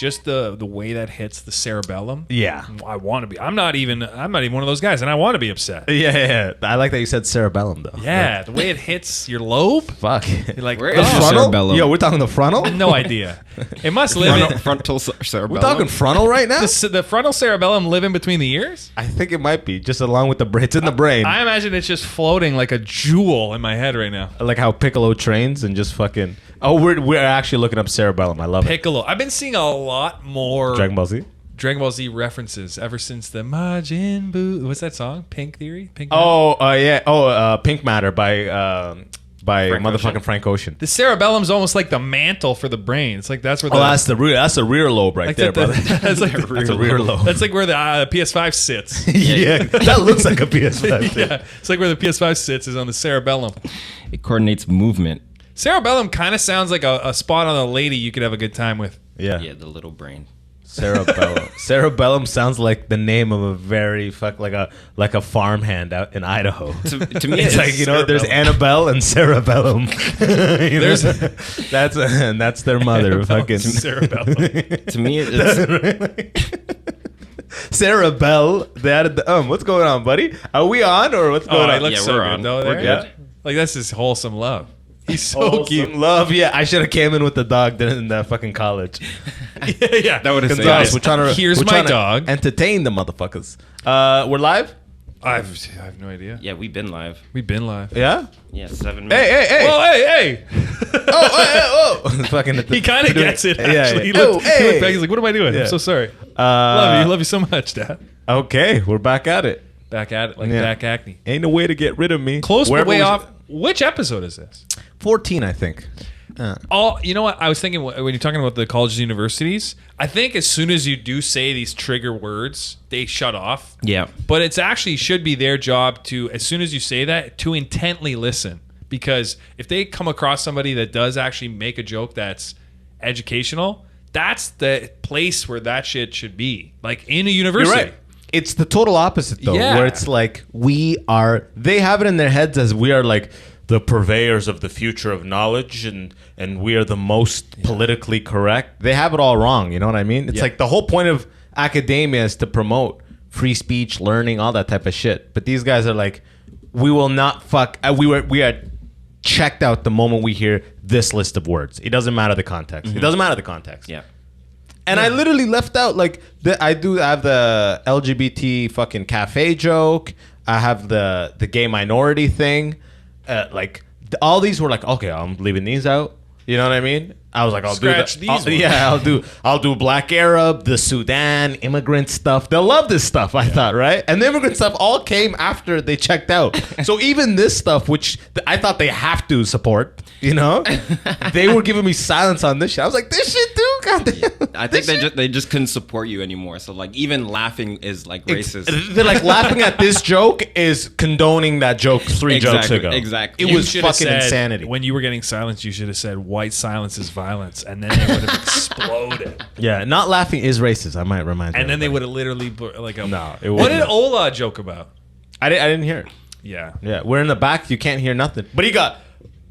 just the way that hits the cerebellum. Yeah. I want to be. I'm not even one of those guys, and I want to be upset. Yeah. I like that you said cerebellum though. Yeah, the way it hits your lobe. Fuck. You're like, Where is the Frontal? cerebellum? Yo, we're talking the frontal? no idea. It must live in Frontal cerebellum. We're talking frontal right now? the frontal cerebellum live in between the ears. I think it might be just along with the brain. It's in the brain. I imagine it's just floating like a jewel in my head right now. Like how Piccolo trains and just fucking. Oh, we're actually looking up cerebellum. I love it. Piccolo. I've been seeing a lot more Dragon Ball Z. Dragon Ball Z references ever since the Majin Buu. What's that song? Pink Theory. Pink. Yeah. Pink Matter by motherfucking Frank Ocean. The cerebellum's almost like the mantle for the brain. It's like that's where. That's the rear lobe right like there, brother. That's like That's a rear lobe. That's like where the PS5 sits. Yeah, that looks like a PS5. Yeah, it's like where the PS5 sits is on the cerebellum. It coordinates movement. Cerebellum kind of sounds like a spot on a lady you could have a good time with. Yeah. Yeah, the little brain. Cerebellum. Cerebellum sounds like the name of a very like a farmhand out in Idaho. To me, It's like, there's Annabelle and Cerebellum. That's their mother. Fucking Cerebellum. to me, it's Cerebell. They added the What's going on, buddy? Are we on or what's going Oh, on? it looks Yeah, so we're good on. though. We're There. good. Like that's just wholesome love. He's so Wholesome cute. love. Yeah, I should have came in with the dog in the fucking college. Yeah, that would have saved Gonzalez, us. we're trying to Here's we're my trying to dog. Entertain the motherfuckers. We're live. I have no idea. Yeah, we've been live. We've been live. Yeah. Yeah, 7 minutes. Hey. Well, hey. Oh. Fucking. He kind of gets it. Yeah, Actually, yeah. He looked hey. back. He's like, "What am I doing? Yeah. I'm so sorry. Love you so much, Dad." Okay, we're back at it. Back at it, like Yeah. back acne. Ain't no way to get rid of me. Close but Wherever way we- off. Which episode is this? 14, I think. You know what? I was thinking when you're talking about the colleges, universities, I think as soon as you do say these trigger words, they shut off. Yeah. But it's actually should be their job to, as soon as you say that, to intently listen. Because if they come across somebody that does actually make a joke that's educational, that's the place where that shit should be. Like in a university. You're right. It's the total opposite, though, Yeah. where it's like they have it in their heads as we are like the purveyors of the future of knowledge and we are the most politically correct. They have it all wrong. You know what I mean? It's like the whole point of academia is to promote free speech, learning, all that type of shit. But these guys are like, we will not fuck. We are checked out the moment we hear this list of words. It doesn't matter the context. Mm-hmm. It doesn't matter the context. Yeah. And I literally left out like I do have the LGBT fucking cafe joke. I have the gay minority thing. All these were like, okay, I'm leaving these out. You know what I mean? I was like, I'll Scratch do these ones. ones. Yeah, I'll do Black Arab, the Sudan, immigrant stuff. They'll love this stuff, I thought, right? And the immigrant stuff all came after they checked out. So even this stuff, which I thought they have to support, they were giving me silence on this shit. I was like, this shit too, goddamn. I think they just couldn't support you anymore. So like even laughing is like racist. They're like laughing at this joke is condoning that joke three jokes ago. Exactly. It You was should have fucking said, insanity. When you were getting silence, you should have said white silence is violence, and then they would have exploded. Yeah, not laughing is racist. I might remind you. And then they would have literally like a No, it What did wouldn't. Ola joke about? I didn't hear it. Yeah. Yeah, we're in the back. You can't hear nothing. But he got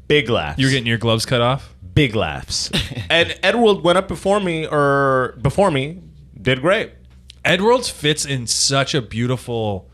big laughs. You were getting your gloves cut off? big laughs. And Edward went up before me, did great. Edwards fits in such a beautiful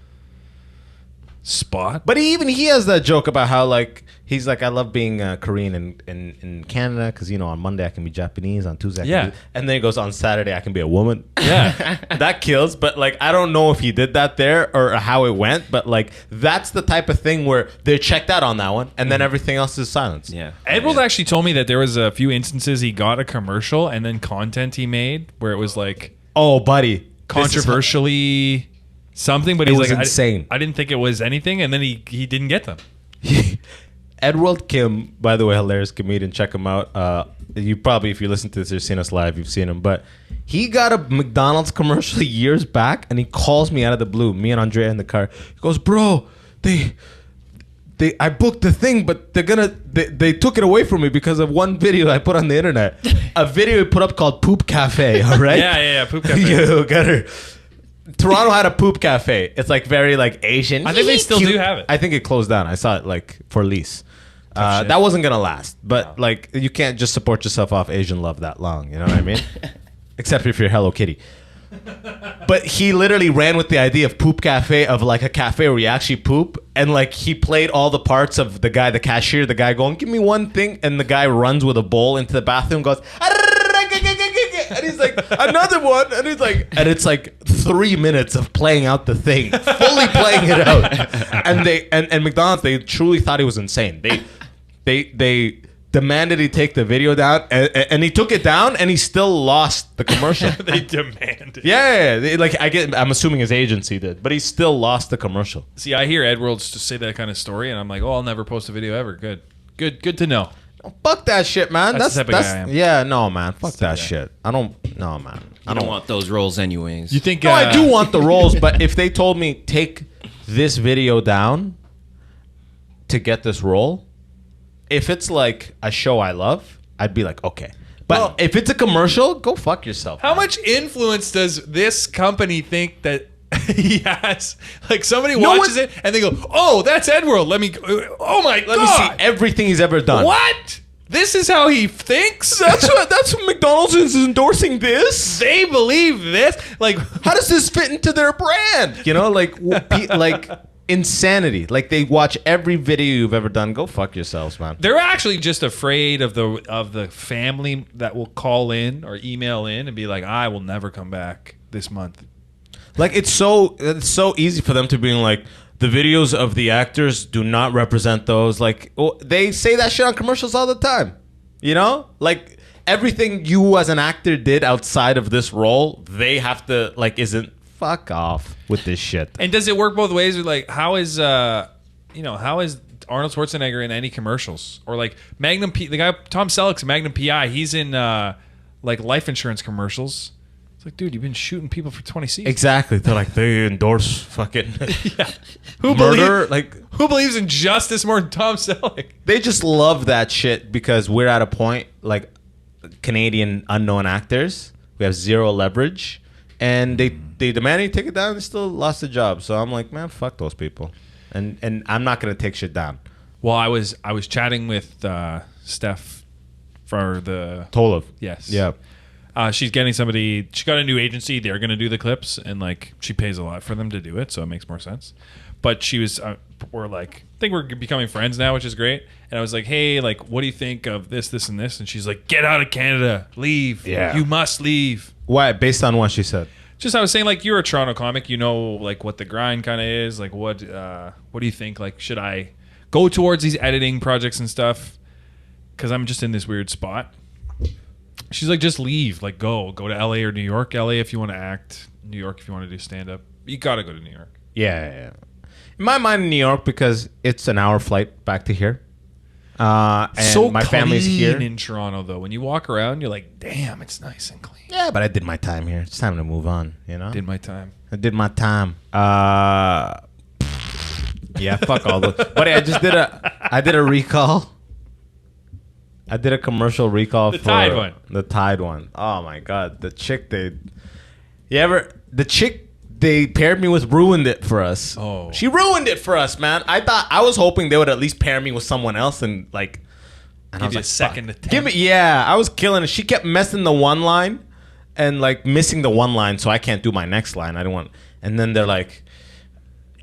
spot. But he has that joke about how like he's like, I love being Korean in Canada because on Monday I can be Japanese, on Tuesday I can be, and then he goes on Saturday I can be a woman. Yeah. That kills. But like I don't know if he did that there or how it went, but like that's the type of thing where they're checked out on that one and then everything else is silence. Yeah. Edwards actually told me that there was a few instances he got a commercial and then content he made where it was like, oh buddy, controversially something, but It he's was like, insane. I didn't think it was anything, and then he didn't get them. Edward Kim, by the way, hilarious comedian. Check him out. You probably, if you listen to this or seen us live, you've seen him. But he got a McDonald's commercial years back, and he calls me out of the blue. Me and Andrea in the car. He goes, "Bro, I booked the thing, but they took it away from me because of one video I put on the internet. A video he put up called Poop Cafe. All right? Yeah. Poop cafe. Yo, got her. Toronto had a poop cafe. It's like very like Asian. I think they still do have it. I think it closed down. I saw it like for lease. Shit. That wasn't gonna last. But like you can't just support yourself off Asian love that long. You know what I mean? except if you're Hello Kitty. But he literally ran with the idea of poop cafe, of like a cafe where you actually poop, and like he played all the parts of the guy, the cashier, the guy going, "Give me one thing," and the guy runs with a bowl into the bathroom, goes, and he's like, "Another one," and he's like, and it's like 3 minutes of playing out the thing, fully playing it out, and they and McDonald's, they truly thought he was insane. They demanded he take the video down, and he took it down, and he still lost the commercial. They demanded. Yeah, I'm assuming his agency did, but he still lost the commercial. See, I hear Edwards just say that kind of story, and I'm like, oh, I'll never post a video ever. Good to know. Fuck that shit, man. That's the type of guy I am. Yeah, no, man. Fuck that shit. I don't. No, man. I don't want those roles anyways. You think? No, I do want the roles, but if they told me take this video down to get this role, if it's like a show I love, I'd be like, okay. But if it's a commercial, go fuck yourself. How much influence does this company think that he has? Like somebody watches it and they go, "Oh, that's Edworld. Let me. Oh my god. Let me see everything he's ever done." What? This is how he thinks? That's what McDonald's is endorsing this. They believe this? Like, how does this fit into their brand? You know, like insanity. Like they watch every video you've ever done. Go fuck yourselves, man. They're actually just afraid of the family that will call in or email in and be like, "I will never come back this month." Like it's so easy for them to be like, the videos of the actors do not represent those. Like they say that shit on commercials all the time. You know, like everything you as an actor did outside of this role, they have to like isn't. Fuck off with this shit. And does it work both ways? Or like, how is Arnold Schwarzenegger in any commercials? Or like Magnum the guy Tom Selleck's Magnum PI, he's in like life insurance commercials. It's like, dude, you've been shooting people for 20 seasons. Exactly. They're like, they endorse fucking yeah. Who believes in justice more than Tom Selleck? They just love that shit because we're at a point like Canadian unknown actors. We have zero leverage. And they demanded he take it down and still lost the job. So I'm like, man, fuck those people. And I'm not going to take shit down. Well, I was chatting with Steph for the... Tolov. Yes. Yeah. She's getting somebody... She got a new agency. They're going to do the clips. And like she pays a lot for them to do it. So it makes more sense. But she was... we're like... I think we're becoming friends now, which is great. And I was like, hey, like, what do you think of this, this, and this? And she's like, get out of Canada. Leave. Yeah. You must leave. Why? Based on what she said? Just I was saying, like, you're a Toronto comic. You know, like, what the grind kind of is. Like, what do you think? Like, should I go towards these editing projects and stuff? Because I'm just in this weird spot. She's like, just leave. Like, go to LA or New York. LA if you want to act. New York if you want to do stand-up. You got to go to New York. Yeah. In my mind, New York, because it's an hour flight back to here. And so my family's here in Toronto, though. When you walk around, you're like, damn, it's nice and clean. Yeah, but I did my time here. It's time to move on, you know? Did my time. I did my time. Yeah, fuck all those. But I did a recall. I did a commercial recall for Tide one. The Tide one. Oh my god. The chick they paired me with ruined it for us. Oh. She ruined it for us, man. I was hoping they would at least pair me with someone else and like and Give you a second attempt. I was killing it. She kept messing the one line and like missing the one line, so I can't do my next line. I don't want. And then they're like,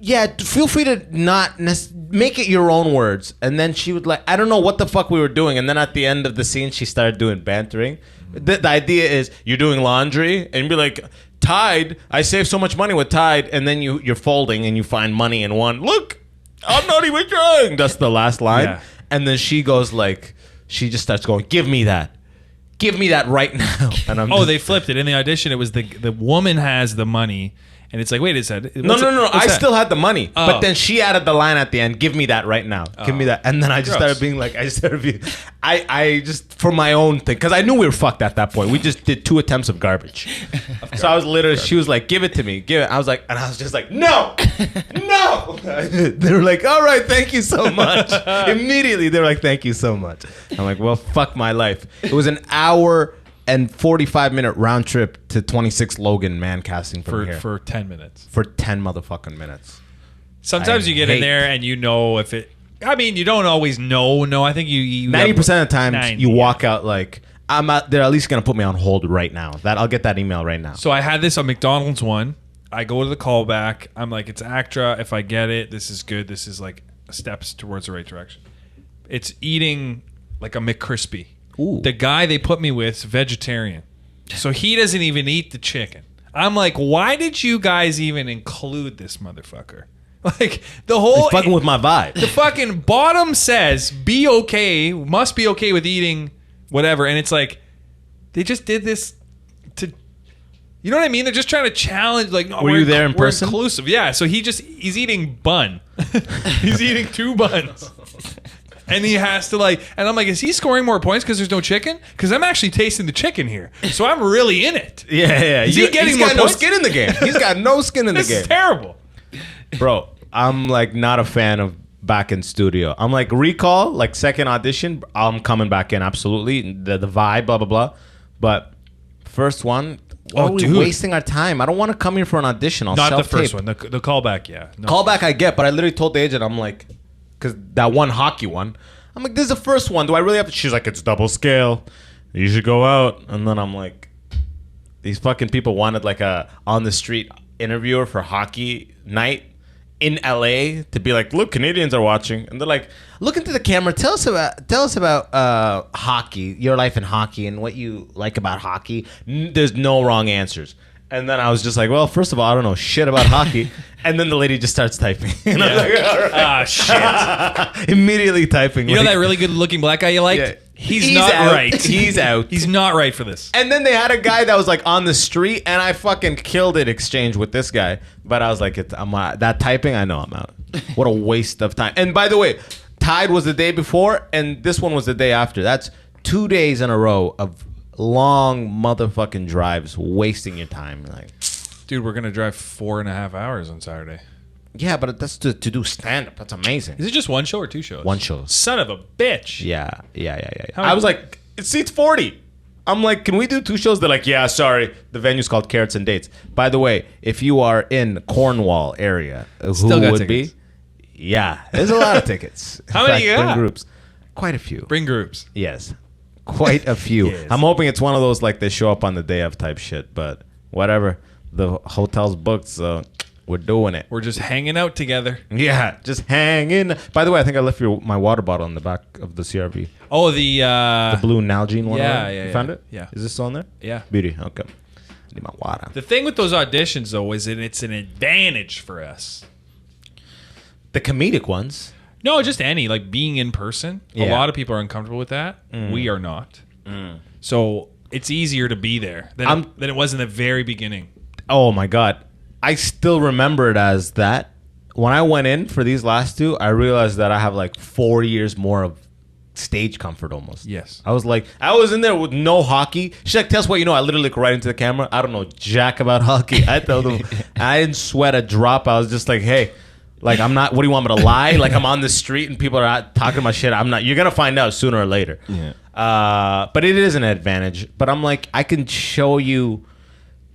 "Yeah, feel free to not make it your own words." And then she would like, I don't know what the fuck we were doing. And then at the end of the scene, she started doing bantering. The idea is you're doing laundry and you'd be like, Tide, I save so much money with Tide, and then you're folding and you find money in one. Look, I'm not even trying. That's the last line. Yeah. And then she goes like, she just starts going, give me that right now. And I'm they flipped it in the audition. It was the woman has the money, and it's like, wait a second. No. I still had the money, but then she added the line at the end. Give me that right now. Give me that. And then I just started being like, I just for my own thing, because I knew we were fucked at that point. We just did 2 attempts of garbage. So I was literally, she was like, give it to me, give it. I was like, and I was just like, no. They were like, all right, thank you so much. Immediately they were like, thank you so much. I'm like, well, fuck my life. It was an hour and 45-minute round trip to 26 Logan, man, casting from here. For 10 minutes. For 10 motherfucking minutes. Sometimes you get in there and you know if it... I mean, you don't always know. No, I think you 90% of the time, you walk out like... they're at least gonna put me on hold right now. I'll get that email right now. So I had this on McDonald's one. I go to the callback. I'm like, it's ACTRA. If I get it, this is good. This is like steps towards the right direction. It's eating like a McCrispy. Ooh. The guy they put me with is vegetarian. So he doesn't even eat the chicken. I'm like, why did you guys even include this motherfucker? Like the whole He's fucking with my vibe. The fucking bottom says must be okay with eating whatever, and it's like they just did this to, you know what I mean? They're just trying to challenge. Like, no, were you there in person? Inclusive, yeah. So he's eating bun. He's eating 2 buns. And he has to and I'm like, is he scoring more points because there's no chicken? Because I'm actually tasting the chicken here, so I'm really in it. Yeah. Is he getting he's more got points? no skin in the game. He's got no skin in the This game. is terrible, Bro. I'm like not a fan of back in studio. I'm like recall, like second audition. I'm coming back in absolutely. The vibe, blah blah blah. But first one, why are we wasting our time? I don't want to come here for an audition. I'll not the self-tape. first one. The callback, yeah. No. Callback I get, but I literally told the agent, I'm like, because that one hockey one, I'm like, this is the first one. Do I really have to? She's like, it's double scale. You should go out. And then I'm like, these fucking people wanted like a on the street interviewer for hockey night in LA to be like, look, Canadians are watching, and they're like, look into the camera. Tell us about hockey, your life in hockey, and what you like about hockey. There's no wrong answers. And then I was just like, well, first of all, I don't know shit about hockey. And then the lady just starts typing. And I was like, all right. Ah, shit. Immediately typing. You know that really good looking black guy you liked? Yeah. He's not out. right. He's out. He's not right for this. And then they had a guy that was like on the street, and I fucking killed it exchange with this guy. But I was like, that typing, I know I'm out. What a waste of time. And by the way, Tide was the day before, and this one was the day after. That's 2 days in a row of long motherfucking drives, wasting your time. Like, dude, we're gonna drive 4.5 hours on Saturday. yeah, but that's to do stand up. That's amazing. Is it just one show or 2 shows? One show. Son of a bitch. Yeah. How I was like, it seats 40. I'm like, can we do 2 shows? They're like, yeah, sorry. The venue's called Carrots and Dates. By the way, if you are in Cornwall area, Still who got would tickets. be? Yeah, there's a lot of tickets. In How many you bring got? groups. Quite a few. Bring groups. Yes. Quite a few. Yes. I'm hoping it's one of those like they show up on the day of type shit, but whatever. The hotel's booked, so we're doing it. We're just hanging out together. Yeah, just hanging. By the way, I think I left my water bottle in the back of the CRV. Oh, the The blue Nalgene one. yeah, You yeah, found yeah. it? Yeah. Is this still in there? Yeah. Beauty. Okay. Need my water. The thing with those auditions though is that it's an advantage for us. The comedic ones. No, just any like being in person. A Yeah. lot of people are uncomfortable with that. We are not. So it's easier to be there than it was in the very beginning. Oh my God. I still remember it as that. When I went in for these last 2, I realized that I have like 4 years more of stage comfort almost. Yes. I was in there with no hockey. She's like, tell us what you know. I literally look right into the camera. I don't know jack about hockey. I tell them, I didn't sweat a drop. I was just like, hey, like, I'm not, what do you want me to lie? Like, I'm on the street and people are out talking about shit. I'm not, you're going to find out sooner or later. Yeah. But it is an advantage. But I'm like, I can show you,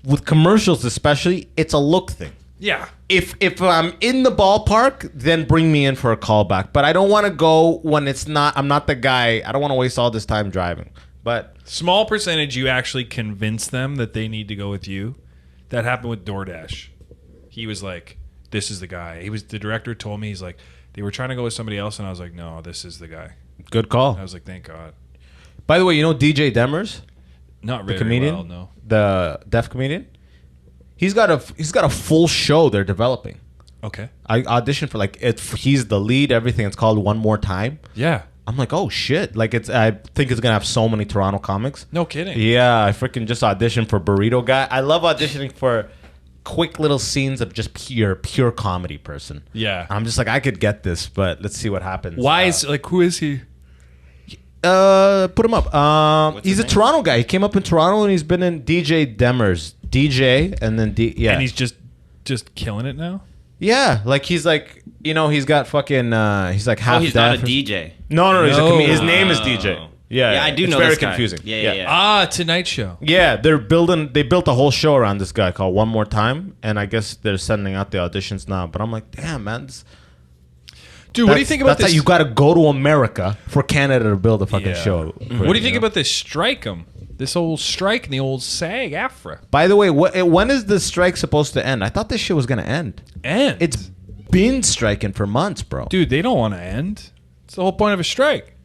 with commercials especially, it's a look thing. Yeah. If I'm in the ballpark, then bring me in for a callback. But I don't want to go when it's not, I'm not the guy. I don't want to waste all this time driving. But Small percentage you actually convince them that they need to go with you. That happened with DoorDash. He was like, this is the guy. The director told me, he's like, they were trying to go with somebody else, and I was like, no, this is the guy. good call. I was like, thank God. By the way, you know DJ Demers, Not the very comedian, well, no. the deaf comedian. He's got a full show they're developing. Okay. I auditioned for he's the lead. Everything. It's called One More Time. Yeah. I'm like, oh shit! Like I think it's gonna have so many Toronto comics. No kidding. Yeah, I freaking just auditioned for Burrito Guy. I love auditioning for quick little scenes of just pure comedy person. Yeah. I'm just like, I could get this, but let's see what happens. Why is who is he? Put him up. What's He's his a name? Toronto guy. He came up in Toronto and he's been in DJ Demers. DJ and then yeah. And he's just killing it now. Yeah, like he's like, he's got fucking he's like half Oh, he's not a deaf. DJ. No, he's a No. comedian. His name is DJ. Yeah, Yeah, I do it's know very this guy. confusing. Yeah. Ah, Tonight Show. Yeah, they built a whole show around this guy called One More Time, and I guess they're sending out the auditions now. But I'm like, damn, man. Dude, what do you think about that's this? how you got to go to America for Canada to build a fucking Yeah. show. What do you think about this strike? This old strike and the old SAG-AFTRA. By the way, when is the strike supposed to end? I thought this shit was gonna end. It's been striking for months, bro. Dude, they don't want to end. It's the whole point of a strike.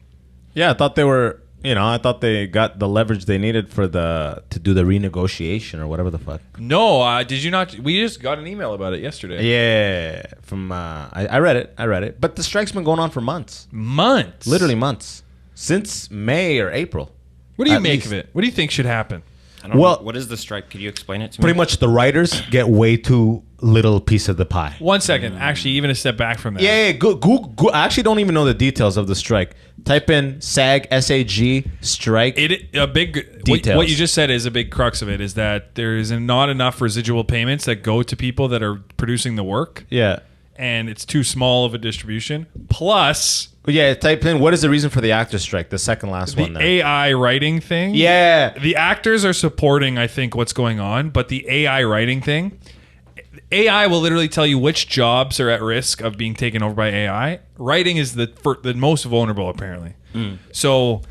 Yeah, I thought they were. I thought they got the leverage they needed to do the renegotiation or whatever the fuck. No, did you not? We just got an email about it yesterday. Yeah, from I read it. But the strike's been going on for months. Months. Literally months. Since May or April. What do you At make least. of it? What do you think should happen? I don't Well- know. What is the strike? Could you explain it to me? Pretty much the writers get way too little piece of the pie. 1 second. Actually, even a step back from that. Yeah, Google. I actually don't even know the details of the strike. Type in SAG, SAG, strike. What you just said is a big crux of it, is that there is not enough residual payments that go to people that are producing the work, Yeah. and it's too small of a distribution. Plus, Yeah, type in what is the reason for the actor strike? The second last one the there. AI writing thing. Yeah. The actors are supporting, I think, what's going on, but the AI writing thing, AI will literally tell you which jobs are at risk of being taken over by AI. Writing is the most vulnerable, apparently. So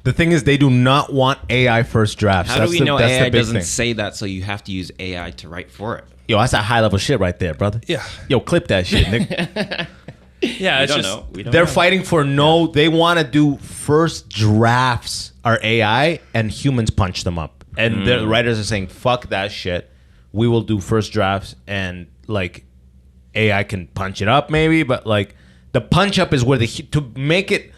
The thing is, they do not want AI first drafts. How do we know that's AI the big doesn't thing. say that? So you have to use AI to write for it. Yo, that's that high level shit right there, brother. Yeah. Yo, clip that shit, Nick. yeah, We it's don't just know. We don't They're know. fighting for They want to do first drafts are AI, and humans punch them up. And the writers are saying, "Fuck that shit. We will do first drafts, and like AI can punch it up, maybe, but like the punch up is where to make it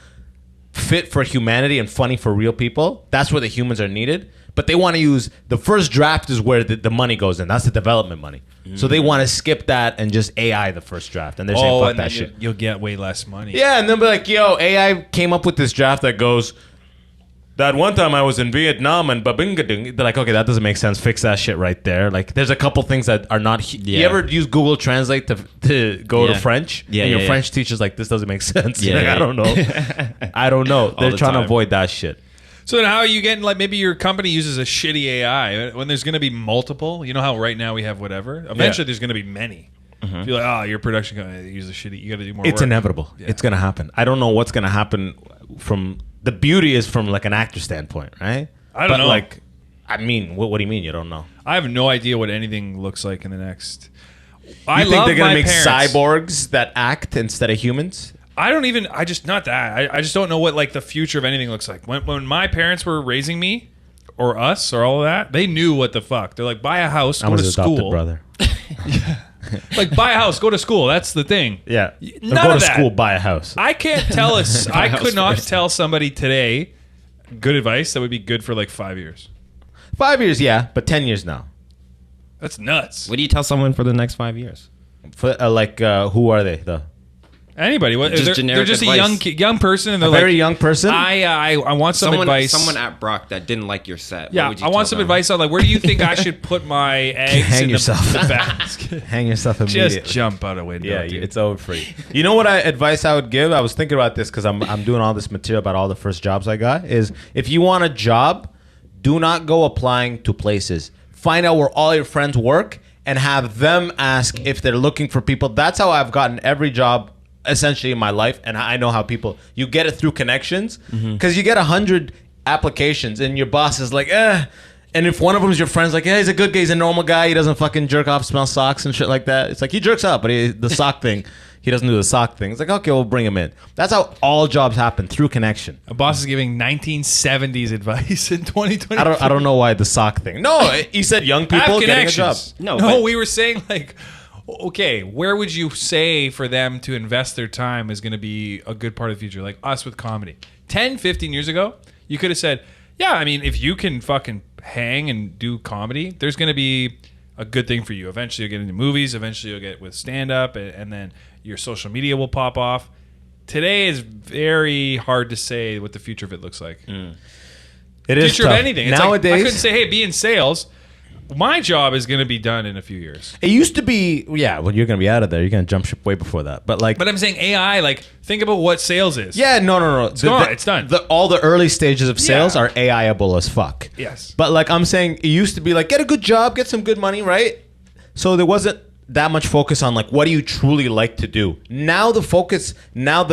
fit for humanity and funny for real people. That's where the humans are needed." But they want to use the first draft is where the money goes in. That's the development money. So they want to skip that and just AI the first draft. And they're saying, fuck and that then shit. you'll get way less money. Yeah, and they'll be like, yo, AI came up with this draft that goes, that one time I was in Vietnam and babingading. They're like, okay, that doesn't make sense. Fix that shit right there. Like, there's a couple things that are not. You Yeah. ever use Google Translate to go to Yeah. French? Yeah, and your yeah, French teacher's like, this doesn't make sense. Yeah, You're like, yeah, I don't know. I don't know. They're the trying to time. avoid that shit. So then how are you getting, like, maybe your company uses a shitty AI when there's going to be multiple? You know how right now we have whatever? Eventually there's going to be many. If you're like, oh, your production company uses shitty, you got to do more It's work. inevitable. Yeah. It's going to happen. I don't know what's going to happen from. The beauty is from like an actor standpoint, right? I don't know. Like, I mean, what do you mean you don't know? I have no idea what anything looks like in the next. You I think love they're gonna my make parents. cyborgs that act instead of humans? I just not that. I just don't know what like the future of anything looks like. When my parents were raising me, or us, or all of that, they knew what the fuck. They're like, buy a house, I'm go to his adopted school. brother. Like, buy a house, go to school. That's the thing. Yeah, None or go of to that. school, buy a house. I can't tell us. I house could not first. tell somebody today good advice that would be good for like 5 years. 5 years, yeah, but 10 years now. That's nuts. What do you tell someone for the next 5 years? For, who are they? The Anybody? What, Just they're generic just advice. a young person, and they're very like, young person. I want some advice. Someone at Brock that didn't like your set. Yeah, What would you I want tell some them? advice on like where do you think I should put my eggs Hang in yourself. the basket? Hang yourself immediately. Just jump out a window. Yeah, dude. it's over for you. You know what advice I would give? I was thinking about this because I'm doing all this material about all the first jobs I got. Is if you want a job, do not go applying to places. Find out where all your friends work and have them ask if they're looking for people. That's how I've gotten every job essentially in my life, and I know how people, you get it through connections, because you get 100 applications and your boss is like, and if one of them is your friend's like, he's a good guy, he's a normal guy, he doesn't fucking jerk off, smell socks and shit like that. It's like, he jerks up, but the sock thing, he doesn't do the sock thing. It's like, okay, we'll bring him in. That's how all jobs happen, through connection. A boss is giving 1970s advice in 2020. I don't know why the sock thing. No, he said young people getting a job. No, No, but- we were saying like, okay, where would you say for them to invest their time is going to be a good part of the future? Like us with comedy. 10, 15 years ago, you could have said, yeah, I mean, if you can fucking hang and do comedy, there's going to be a good thing for you. Eventually you'll get into movies. Eventually you'll get with stand-up, and then your social media will pop off. Today is very hard to say what the future of it looks like. It is Future of tough. anything. It's like, I Nowadays, couldn't say, hey, be in sales. My job is going to be done in a few years. it used to be, yeah, well, you're going to be out of there. You're going to jump ship way before that. But like, But I'm saying AI, like, think about what sales is. yeah, no. It's gone. It's done. All the early stages of sales Yeah. are AI-able as fuck. Yes. But like I'm saying, it used to be like, get a good job, get some good money, right? So there wasn't that much focus on like what do you truly like to do. Now the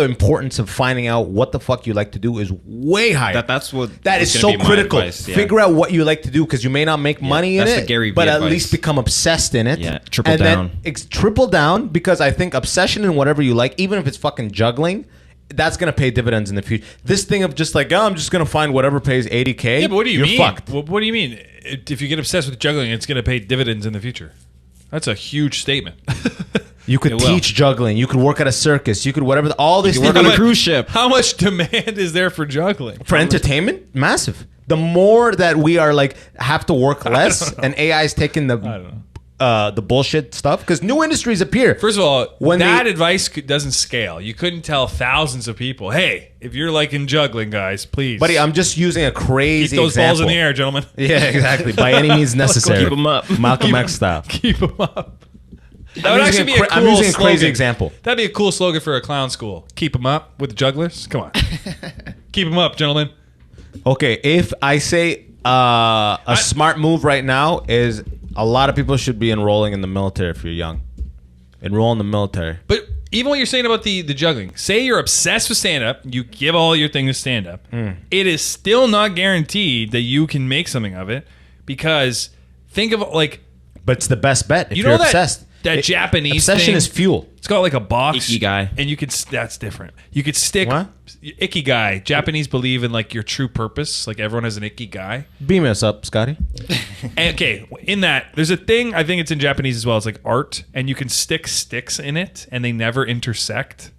importance of finding out what the fuck you like to do is way higher. That is so critical. Advice, yeah. Figure out what you like to do because you may not make money in that's it, the Gary V but at advice. least become obsessed in it. Yeah, triple and down. Then triple down because I think obsession in whatever you like, even if it's fucking juggling, that's gonna pay dividends in the future. This thing of just like, I'm just gonna find whatever pays $80K. Yeah, but what do you You're mean? fucked. What do you mean? If you get obsessed with juggling, it's going to pay dividends in the future. That's a huge statement. You could It will. teach juggling. You could work at a circus. You could whatever. All these You things work on a cruise ship. How much demand is there for juggling? for entertainment, massive. The more that we are like have to work less, and AI is taking don't know. the bullshit stuff because new industries appear. First of all, When that they- advice doesn't scale. You couldn't tell thousands of people, hey, if you're liking juggling, guys, please. Buddy, I'm just using a keep crazy those example. balls in the air, gentlemen. Yeah, exactly. By any means necessary. Keep 'em up. Malcolm X style. Keep them up. That I'm would using actually a be a cra- cool I'm using a crazy slogan. example. That'd be a cool slogan for a clown school. Keep them up with the jugglers. Come on. Keep them up, gentlemen. Okay, if I say a smart move right now is a lot of people should be enrolling in the military if you're young. Enroll in the military. But even what you're saying about the juggling, say you're obsessed with stand-up, you give all your thing to stand-up, it is still not guaranteed that you can make something of it because think of like, But it's the best bet if you you're know that, obsessed. that Japanese Obsession thing? is fuel. It's got like a box. Ikigai. And you could, that's different. You could stick, What? Ikigai. Japanese believe in like your true purpose. Like everyone has an Ikigai. Beam us up, Scotty. And, okay, in that, there's a thing, I think it's in Japanese as well. It's like art, and you can stick sticks in it, and they never intersect.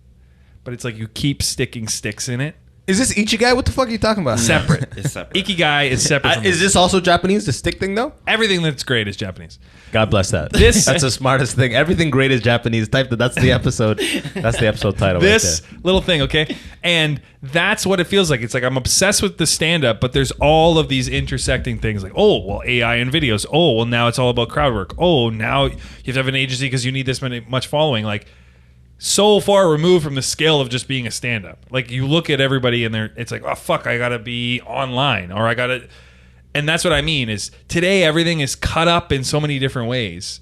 But it's like you keep sticking sticks in it. Is this Ichigai? What the fuck are you talking about? Separate. It's separate. Ikigai is separate from Is this also Japanese, the stick thing, though? Everything that's great is Japanese. God bless that. This- That's the smartest thing. Everything great is Japanese. Type that. That's the episode. That's the episode title. This right little thing, okay? And that's what it feels like. It's like I'm obsessed with the stand-up, but there's all of these intersecting things like, oh, well, AI and videos. Oh, well, now it's all about crowd work. Oh, now you have to have an agency because you need this much following. Like, so far removed from the scale of just being a stand-up. Like, you look at everybody and it's like, oh, fuck, I got to be online, or I got to... And that's what I mean is today everything is cut up in so many different ways.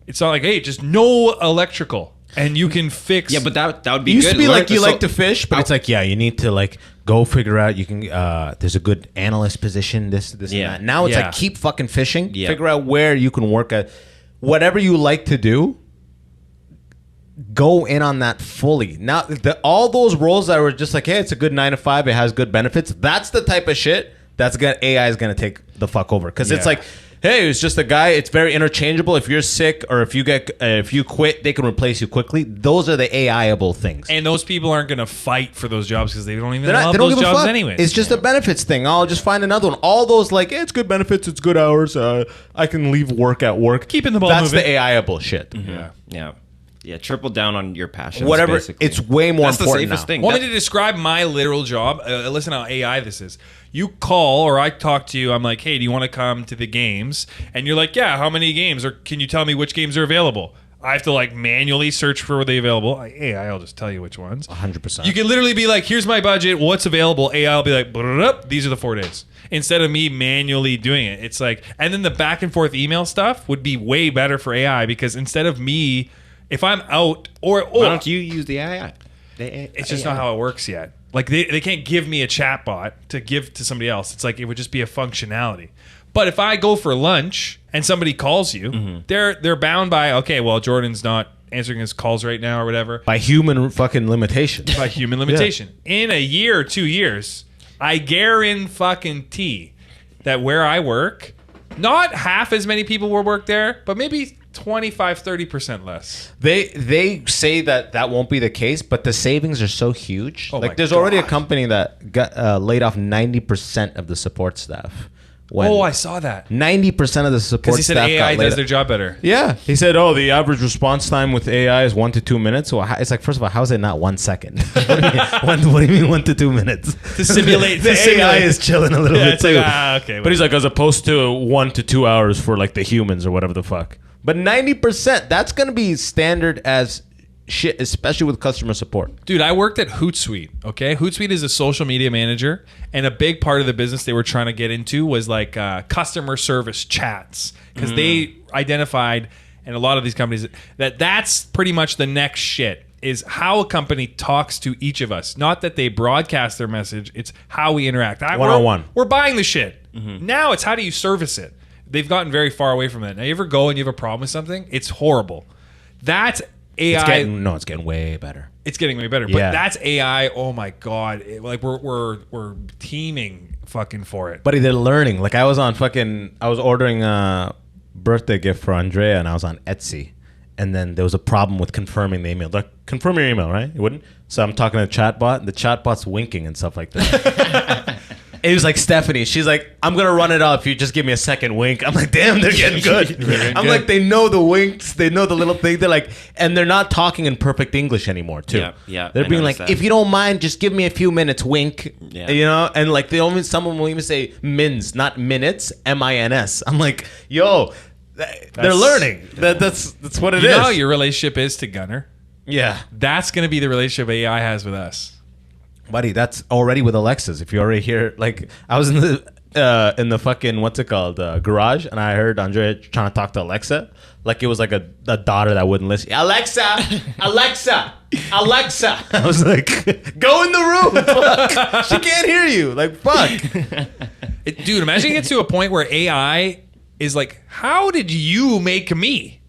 It's not like, hey, just no electrical and you can fix... Yeah, but that would be It used good. to be Learn like you so- like to fish, but it's like, yeah, you need to like go figure out. You can. There's a good analyst position. This, Yeah. and that. Now it's Yeah. like keep fucking fishing. Yeah. Figure out where you can work at whatever you like to do. Go in on that fully. Now, all those roles that were just like, hey, it's a good 9 to 5. It has good benefits. That's the type of shit that's gonna AI is gonna take the fuck over because it's Yeah. like. Hey, it's just a guy. It's very interchangeable. If you're sick or if you quit, they can replace you quickly. Those are the AI-able things. And those people aren't going to fight for those jobs because they don't even They're not- love they don't those give a jobs fuck. anyway. It's just a benefits thing. I'll just find another one. All those like, it's good benefits, it's good hours. I can leave work at work. Keeping the ball That's moving. the AI-able shit. Yeah, triple down on your passions. Whatever. Basically. It's way more That's important the safest now. thing. Want me That- to describe my literal job? Listen how AI this is. You call or I talk to you. I'm like, hey, do you want to come to the games? And you're like, yeah, how many games? Or can you tell me which games are available? I have to like manually search for the available. AI will just tell you which ones. 100%. You can literally be like, here's my budget. What's available? AI will be like, "Blah-blah-blah, these are the 4 days. Instead of me manually doing it. It's like, and then the back and forth email stuff would be way better for AI because instead of me, if I'm out or Why don't you use the AI? it's just not how it works yet. Like they can't give me a chat bot to give to somebody else. It's like it would just be a functionality. But if I go for lunch and somebody calls you, they're bound by, okay, well, Jordan's not answering his calls right now or whatever. By human fucking limitation. By human limitation. In a year or 2 years, I guarantee that where I work, not half as many people will work there, but maybe 25-30% less. They say that won't be the case, but the savings are so huge. Oh my like there's already a God. company that got laid off 90% of the support staff. I saw that. 90% of the support Because he said staff AI got laid does off. their job better. Yeah, he said, "Oh, the average response time with AI is 1 to 2 minutes." So it's like, first of all, how is it not 1 second? what do you mean 1 to 2 minutes? To simulate. the AI is chilling a little Yeah, bit it's too. like, okay. But he's like, as opposed to 1 to 2 hours for like the humans or whatever the fuck. But 90%, that's gonna be standard as shit, especially with customer support. Dude, I worked at Hootsuite, okay? Hootsuite is a social media manager, and a big part of the business they were trying to get into was like customer service chats because they identified and a lot of these companies, that's pretty much the next shit, is how a company talks to each of us. Not that they broadcast their message, it's how we interact. One-on-one. We're buying the shit. Now it's how do you service it? They've gotten very far away from that. Now you ever go and you have a problem with something? It's horrible. That's AI. It's getting way better. It's getting way better. But that's AI. Oh my God. We're teaming fucking for it. Buddy, they're learning. Like I was ordering a birthday gift for Andrea and I was on Etsy. And then there was a problem with confirming the email. Like, confirm your email, right? You wouldn't? So I'm talking to the chatbot. The chatbot's winking and stuff like that. It was like Stephanie. She's like, I'm going to run it up if you just give me a second wink. I'm like, damn, they're getting good. I'm like, they know the winks. They know the little thing. They're like, and they're not talking in perfect English anymore, too. Yeah. They're being like, if you don't mind, just give me a few minutes, wink. Yeah. You know? And like, someone will even say mins, not minutes, M-I-N-S. I'm like, yo, they're learning. That's what it is. You know how your relationship is to Gunner? Yeah. That's going to be the relationship AI has with us. Buddy, that's already with Alexas. If you already hear, like, I was in the fucking, what's it called, garage, and I heard Andrea trying to talk to Alexa. Like it was like a daughter that wouldn't listen. Alexa! Alexa! Alexa! I was like, go in the room! Fuck. She can't hear you. Like, fuck. Dude, imagine you get to a point where AI is like, how did you make me?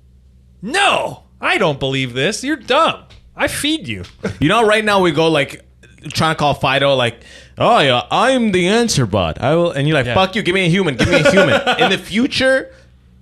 No, I don't believe this. You're dumb. I feed you. You know, right now we go like trying to call Fido like, oh yeah, I'm the answer bot. I will, and you're like, fuck you, give me a human, give me a human. In the future,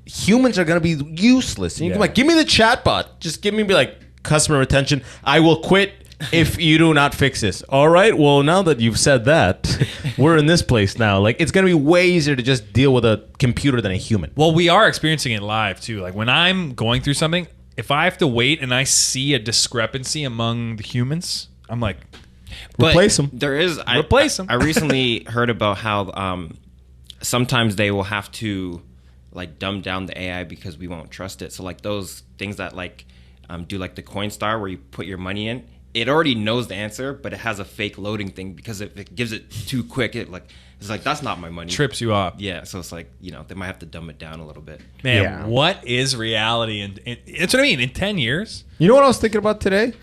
humans are gonna be useless. And you can be like, give me the chat bot. Just give me be like customer retention. I will quit if you do not fix this. All right. Well, now that you've said that, we're in this place now. Like, it's gonna be way easier to just deal with a computer than a human. Well, we are experiencing it live too. Like when I'm going through something, if I have to wait and I see a discrepancy among the humans, I'm like, replace them. There is replace them. I recently heard about how sometimes they will have to like dumb down the AI because we won't trust it. So like those things that like do like the Coinstar where you put your money in, it already knows the answer, but it has a fake loading thing because if it gives it too quick, it's like that's not my money. Trips you up. Yeah, so it's like, you know, they might have to dumb it down a little bit. Man, what is reality? And it's what I mean. In 10 years, you know what I was thinking about today?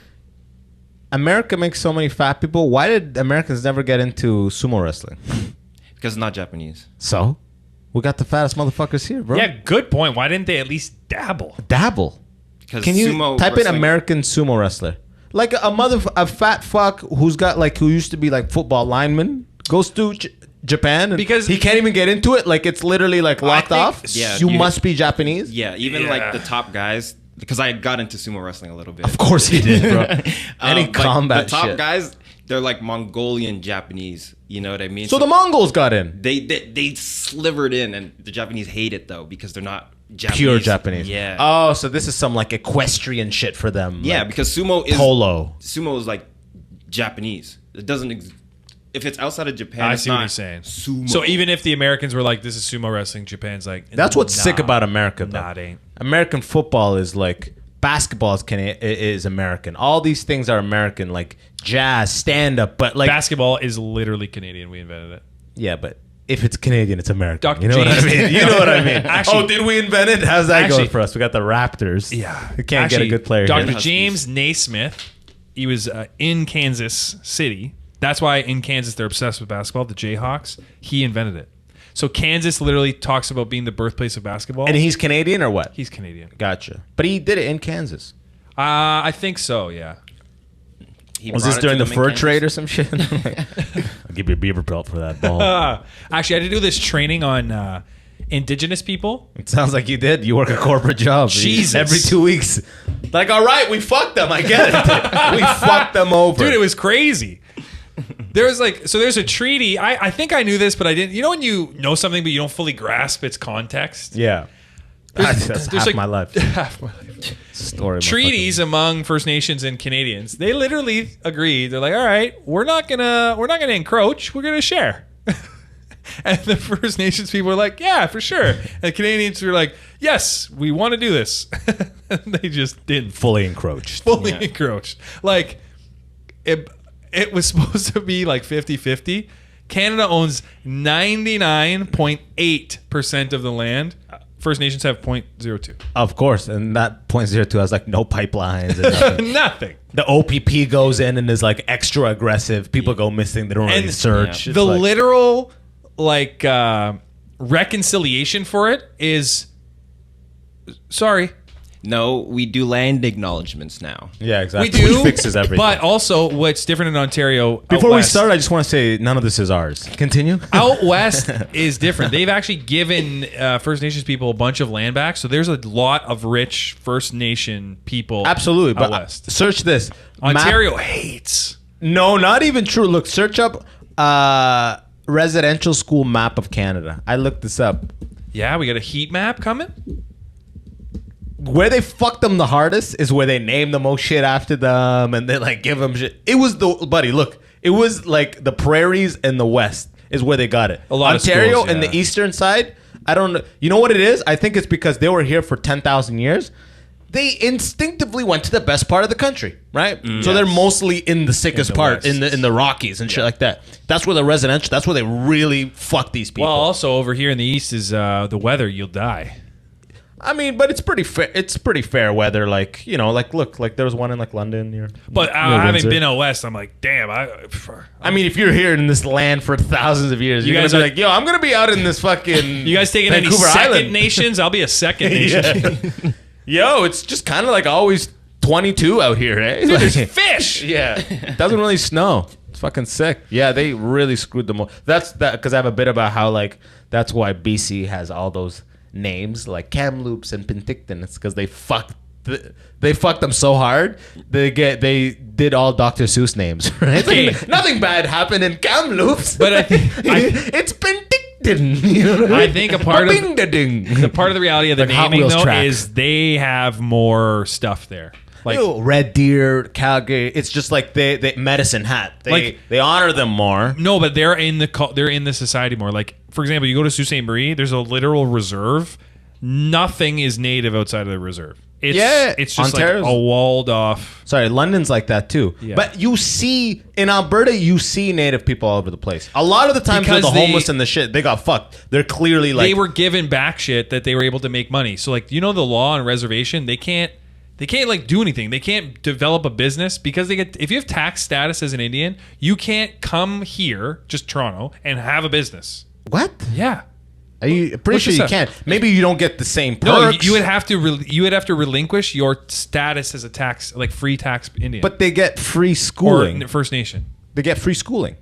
America makes so many fat people. Why did Americans never get into sumo wrestling? Because it's not Japanese. So, we got the fattest motherfuckers here, bro. yeah, good point. Why didn't they at least dabble? Dabble. Because Can you sumo type in wrestling- American sumo wrestler? Like a fat fuck who used to be like football lineman goes to Japan and Because he can't even get into it. Like it's literally like locked think- off. Yeah, you you- must be Japanese. Yeah, even like the top guys, because I got into sumo wrestling a little bit. Of course he did, bro. Any But combat the top shit. guys, they're like Mongolian Japanese. You know what I mean? So the Mongols got in. They slivered in, and the Japanese hate it though because they're not Japanese. Pure Japanese. Yeah. Oh, so this is some like equestrian shit for them. Yeah, like because sumo is polo. Sumo is like Japanese. It doesn't. If it's outside of Japan, I it's see what not you're saying. Sumo. So even if the Americans were like, this is sumo wrestling, Japan's like, That's what's nah, sick about America, though. Nah, it ain't. American football is like basketball is American. All these things are American, like jazz, stand up, but like Basketball is literally Canadian. We invented it. yeah, but if it's Canadian, it's American. Dr. You know what I James. mean? You know what I mean? Actually- oh, did we invent it? How's that Actually- going for us? We got the Raptors. Yeah. we can't get a good player. Dr. here. James Naismith, he was in Kansas City. That's why in Kansas they're obsessed with basketball, the Jayhawks. He invented it. So Kansas literally talks about being the birthplace of basketball. And he's Canadian or what? He's Canadian. Gotcha. But he did it in Kansas. I think so, yeah. He Was brought this it during to the them in fur Kansas. trade or some shit? I'll give you a beaver pelt for that ball. Actually, I had to do this training on indigenous people. It sounds like you did. You work a corporate job. Jesus. Every 2 weeks. Like, all right, we fucked them. I get it. We fucked them over. Dude, it was crazy. There's a treaty. I think I knew this, but I didn't. You know when you know something, but you don't fully grasp its context? Yeah. That's half like- my life. Half my life. Story. of my Treaties among First Nations and Canadians, they literally agreed. They're like, all right, we're not gonna encroach. We're gonna share. And the First Nations people were like, yeah, for sure. And the Canadians were like, yes, we want to do this. And they just didn't fully encroached. fully encroached. Like it was supposed to be like 50-50. Canada owns 99.8% of the land. First Nations have 0.02. Of course, and that 0.02 has like no pipelines and nothing. Nothing. The OPP goes in and is like extra aggressive. People go missing. They don't really search. Yeah. It's The like, literal like reconciliation for it is sorry. No, we do land acknowledgements now. yeah, exactly. We do, Which fixes everything. But also, what's different in Ontario? Before out we west, start, I just want to say none of this is ours. Continue. out west is different. They've actually given First Nations people a bunch of land back, so there's a lot of rich First Nation people. Absolutely, out but west. search this. Ontario hates. No, not even true. Look, search up residential school map of Canada. I looked this up. Yeah, we got a heat map coming. Where they fucked them the hardest is where they name the most shit after them and they like give them shit. It was buddy, look, it was like the prairies and the west is where they got it. A lot of Ontario schools, and yeah. the eastern side, I don't know. You know what it is? I think it's because they were here for 10,000 years. They instinctively went to the best part of the country, right? So they're mostly in the sickest In the part, west. in the Rockies and shit like that. That's where the residential. That's where they really fuck these people. Well, also over here in the east is the weather. You'll die. I mean, but it's pretty fair. It's pretty fair weather. Like, you know, like look, like there was one in like London. But having been out west, I'm like, damn. I mean, if you're here in this land for thousands of years, You you're guys gonna be are- like, yo, I'm gonna be out in this fucking. You guys taking any Vancouver second Island. nations? I'll be a second nation. Yeah. Yo, it's just kind of like always 22 out here, eh? Dude, there's fish. Yeah, it doesn't really snow. It's fucking sick. Yeah, they really screwed them. That's that because I have a bit about how like that's why BC has all those names like Kamloops and Penticton. It's because they fucked them so hard. They did all Dr. Seuss names, right? Okay. Like, nothing bad happened in Kamloops, But I think it's Penticton. You know what I think a part of Bing-da-ding. the part of the reality of the Like Hot naming Wheels though track. is they have more stuff there. Like Ew, Red Deer, Calgary. It's just like they Medicine Hat. They honor them more. no, but they're in the society more. Like for example, you go to Sault Ste. Marie, there's a literal reserve. Nothing is native outside of the reserve. It's just Ontario's- like a walled off. Sorry, London's like that too. Yeah. But you see in Alberta, you see Native people all over the place. A lot of the times, Because the they- homeless and the shit, they got fucked. They're clearly like They were given back shit that they were able to make money. So like the law on reservation, they can't like do anything. They can't develop a business because if you have tax status as an Indian, you can't come here, just Toronto, and have a business. what? Yeah. Are you pretty Look sure this you up. can't? Maybe you don't get the same perks. No, you would have to relinquish your status as a free tax Indian. But they get free or schooling. First Nation. They get free schooling.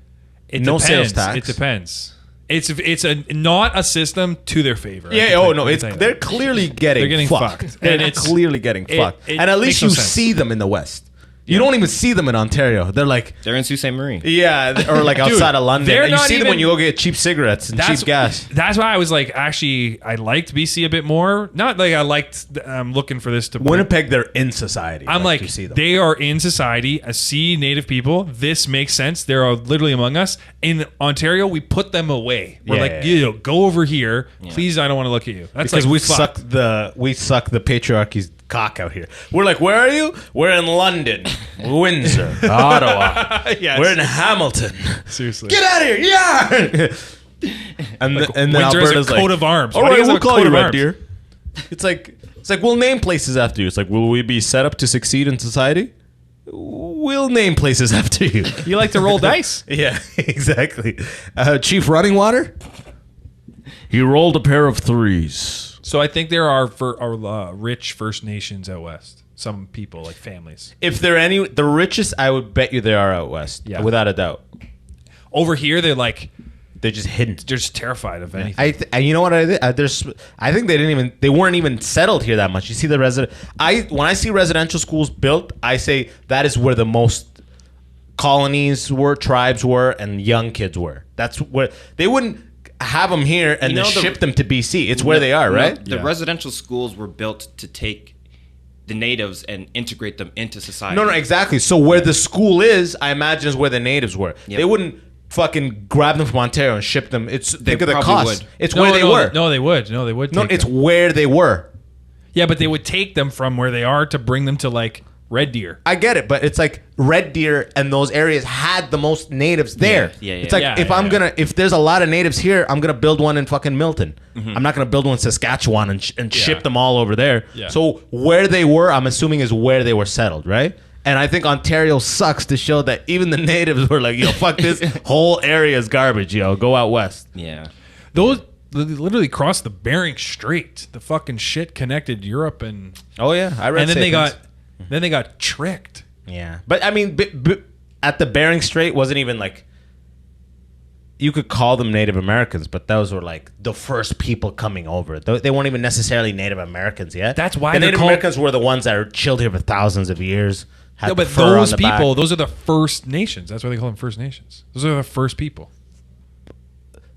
It No depends. sales tax. It depends. It's not a system to their favor. Yeah. Oh no, they're clearly getting. They're getting fucked. fucked. They're And it's- clearly getting fucked. it And at least makes no you sense. see them in the West. You don't even see them in Ontario. They're like. They're in Sault Ste. Marie. Yeah, or like outside of London. they're And you not see them when even- you go get cheap cigarettes and cheap gas. That's why I was like, actually, I liked BC a bit more. Not like I liked. I'm looking for this to. Winnipeg, they're in society. I'm like, you see them. they are in society. I see Native people. This makes sense. They're literally among us. In Ontario, we put them away. We're Yeah, like, yeah. go over here, please. I don't want to look at you. That's because like we fucked. suck the patriarchy's cock out here. We're like, where are you? We're in London, Windsor, Ottawa. Yes. We're in Hamilton. Seriously. Get out of here! Yeah. and then Windsor has a Alberta's like, coat of arms. All Why do right, you guys we'll have a call coat you of Red arms? Deer. It's like we'll name places after you. It's like, will we be set up to succeed in society? We'll name places after you. You like to roll dice? Yeah, exactly. Chief Running Water. He rolled a pair of threes. So I think there are rich First Nations out west. Some people, like families. If they're the richest, I would bet you they are out west. Yeah. Without a doubt. Over here, they're like, They're just hidden. they're just terrified of anything. And you know what I think? I think they weren't even settled here that much. You see the when I see residential schools built, I say that is where the most colonies were, tribes were, and young kids were. That's where they wouldn't have them here and You know, then the- ship them to BC. It's where they are, right? The Yeah. residential schools were built to take the natives and integrate them into society. No, exactly. So where the school is, I imagine is where the natives were. Yep. They wouldn't fucking grab them from Ontario and ship them. Think of the probably cost. would. It's where they were. No, they would. No, take it's them. where they were. Yeah, but they would take them from where they are to bring them to like Red deer. I get it, but it's like Red Deer and those areas had the most natives there. Yeah. It's like Yeah, if there's a lot of natives here, I'm gonna build one in fucking Milton. I'm not gonna build one in Saskatchewan and ship them all over there. Yeah. So where they were, I'm assuming is where they were settled, right? And I think Ontario sucks to show that even the natives were like, yo, fuck this whole area is garbage, yo. Go out west. Yeah. Those they literally crossed the Bering Strait. The fucking shit connected Europe and Oh yeah, I read. and then Sapiens. they got tricked. Yeah, but I mean, at the Bering Strait wasn't even like you could call them Native Americans, but those were like the first people coming over. They weren't even necessarily Native Americans yet. That's why the they're Native called- Americans were the ones that are chilled here for thousands of years. Had No, the but fur on those the people, back. those are the First Nations. That's why they call them First Nations. Those are the first people.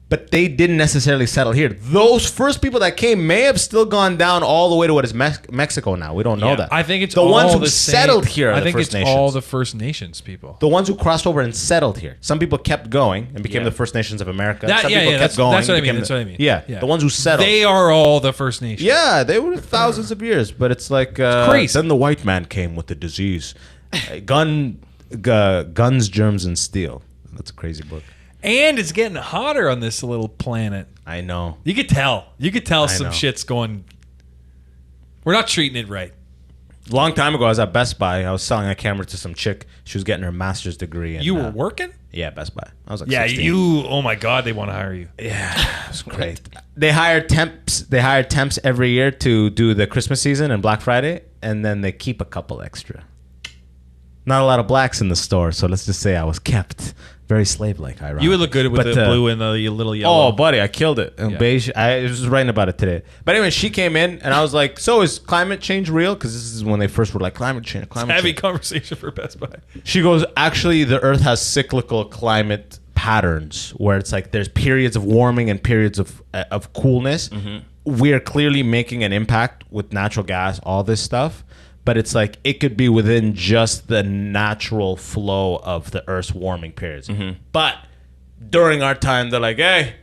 But they didn't necessarily settle here. Those first people that came may have still gone down all the way to what is Mexico now. We don't know that. I think it's the all ones who the same- settled here. Are I the think First it's Nations. all the First Nations people. The ones who crossed over and settled here. Some people kept going and became Yeah. the First Nations of America. That- Some yeah, people yeah, kept that's- going. that's what I and mean, became that's what I mean. Yeah, Yeah. the ones who settled. They are all the First Nations. Yeah, they were thousands of years, but it's like crazy. Then the white man came with the disease, guns, germs, and steel. That's a crazy book. And it's getting hotter on this little planet. I know. You could tell. You could tell I some know. shit's going. We're not treating it right. A long time ago, I was at Best Buy. I was selling a camera to some chick. She was getting her master's degree. In, You were working? Yeah, Best Buy. I was like, Yeah, 16. you. Oh my God, they want to hire you. Yeah, it was great. They hired temps. They hired temps every year to do the Christmas season and Black Friday, and then they keep a couple extra. Not a lot of blacks in the store, so let's just say I was kept very slave-like. Ironic. You would look good with But, the blue and the little yellow. Oh, buddy, I killed it. And Yeah. beige. I was writing about it today. But anyway, she came in, and I was like, "So is climate change real?" Because this is when they first were like, "Climate change, climate Heavy change." conversation for Best Buy. She goes, "Actually, the Earth has cyclical climate patterns where it's like there's periods of warming and periods of coolness. We are clearly making an impact with natural gas, all this stuff." But it's like it could be within just the natural flow of the Earth's warming periods. But during our time, they're like, hey,